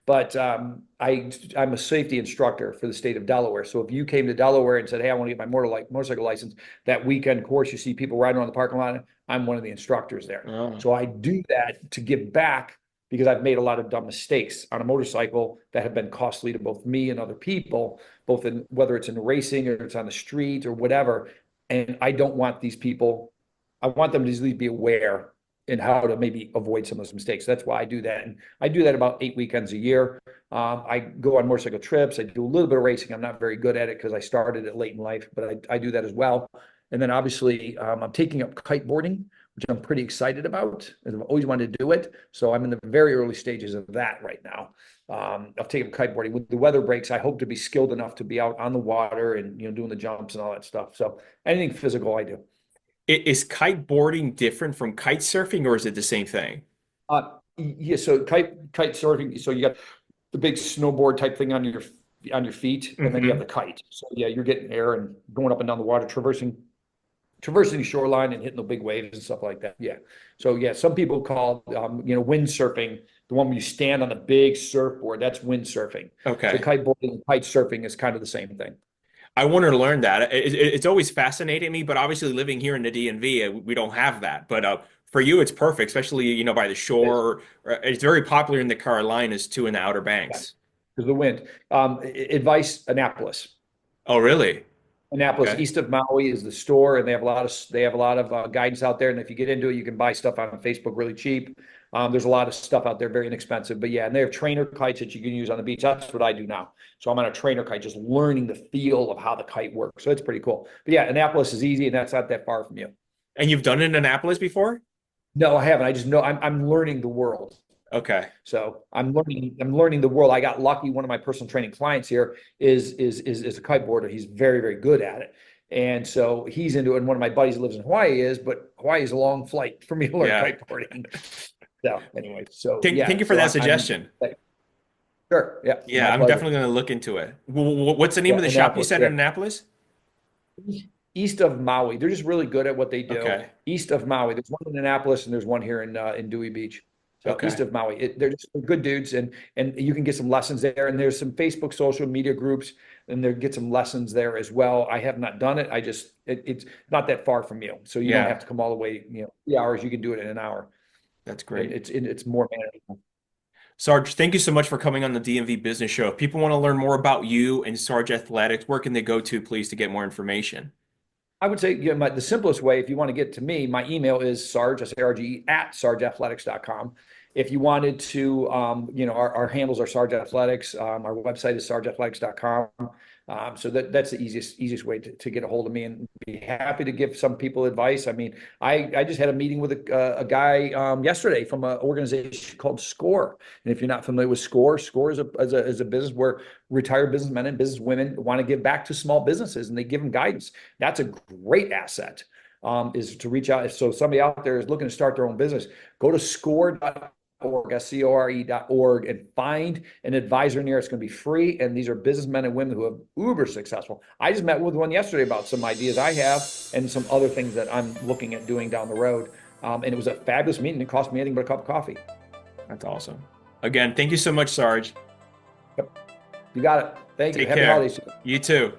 But I'm a safety instructor for the state of Delaware. So if you came to Delaware and said, "Hey, I want to get my motorcycle license," that weekend course, you see people riding around the parking lot, I'm one of the instructors there. Oh. So I do that to give back because I've made a lot of dumb mistakes on a motorcycle that have been costly to both me and other people, both in whether it's in racing or it's on the street or whatever. And I don't want these people, I want them to at least be aware and how to maybe avoid some of those mistakes. That's why I do that. And I do that about 8 weekends a year. I go on motorcycle trips. I do a little bit of racing. I'm not very good at it because I started it late in life, but I do that as well. And then obviously I'm taking up kiteboarding, which I'm pretty excited about. I've always wanted to do it. So I'm in the very early stages of that right now. I'll take up kiteboarding. With the weather breaks, I hope to be skilled enough to be out on the water and doing the jumps and all that stuff. So anything physical I do. Is kiteboarding different from kite surfing, or is it the same thing? Yeah, so kite surfing. So you got the big snowboard type thing on your feet, and then you have the kite. So yeah, you're getting air and going up and down the water, traversing the shoreline and hitting the big waves and stuff like that. Yeah. So yeah, some people call windsurfing the one where you stand on a big surfboard. That's windsurfing. So Okay. kiteboarding and kite surfing is kind of the same thing. I wanted to learn that. It's always fascinated me, but obviously living here in the DMV, we don't have that. But for you, it's perfect, especially by the shore. It's very popular in the Carolinas too, in the Outer Yeah, Banks. because the wind. Advice: Annapolis. Oh, really? Annapolis, Okay. east of Maui, is the store, and they have a lot of guidance out there. And if you get into it, you can buy stuff on Facebook really cheap. There's a lot of stuff out there, very inexpensive. But yeah, and they have trainer kites that you can use on the beach. That's what I do now. So I'm on a trainer kite, just learning the feel of how the kite works. So it's pretty cool. But yeah, Annapolis is easy, and that's not that far from you. And you've done it in Annapolis before? No, I haven't. I just know I'm learning the world. Okay. So I'm learning the world. I got lucky. One of my personal training clients here is a kiteboarder. He's very, very good at it. And so he's into it. And one of my buddies who lives in Hawaii but Hawaii is a long flight for me to learn Yeah. kiteboarding. So anyway, so Thank, yeah. thank you for So that suggestion. Sure. Yeah. Yeah, My I'm pleasure. definitely going to look into it. What's the name Yeah. of the shop you Annapolis. said Yeah. in Annapolis? East of Maui. They're just really good at what they do. Okay. East of Maui. There's one in Annapolis and there's one here in Dewey Beach. So east Okay. of Maui. They're just good dudes, and you can get some lessons there. And there's some Facebook social media groups, and there get some lessons there as well. I have not done it. It's not that far from you, so you don't Yeah, have to come all the way. 3 hours. You can do it in an hour, that's and great. it's more manageable. Sarge, thank you so much for coming on the DMV Business Show. If people want to learn more about you and Sarge Athletics, where can they go to, please, to get more information? I would say the simplest way, if you want to get to me, my email is Sarge, S-A-R-G-E, at sargeathletics.com. If you wanted to, our handles are Sarge Athletics. Our website is sargeathletics.com. So that's the easiest way to get a hold of me, and be happy to give some people advice. I mean, I just had a meeting with a guy yesterday from an organization called SCORE. And if you're not familiar with SCORE, SCORE is a business where retired businessmen and businesswomen want to give back to small businesses, and they give them guidance. That's a great asset. Is to reach out. So somebody out there is looking to start their own business, go to score.org, SCORE.org, and find an advisor near. It's going to be free. And these are businessmen and women who have uber successful. I just met with one yesterday about some ideas I have and some other things that I'm looking at doing down the road. And it was a fabulous meeting. It cost me anything but a cup of coffee. That's awesome. Again, thank you so much, Sarge. Yep. You got it. Thank you. Take Happy care. holidays. You too.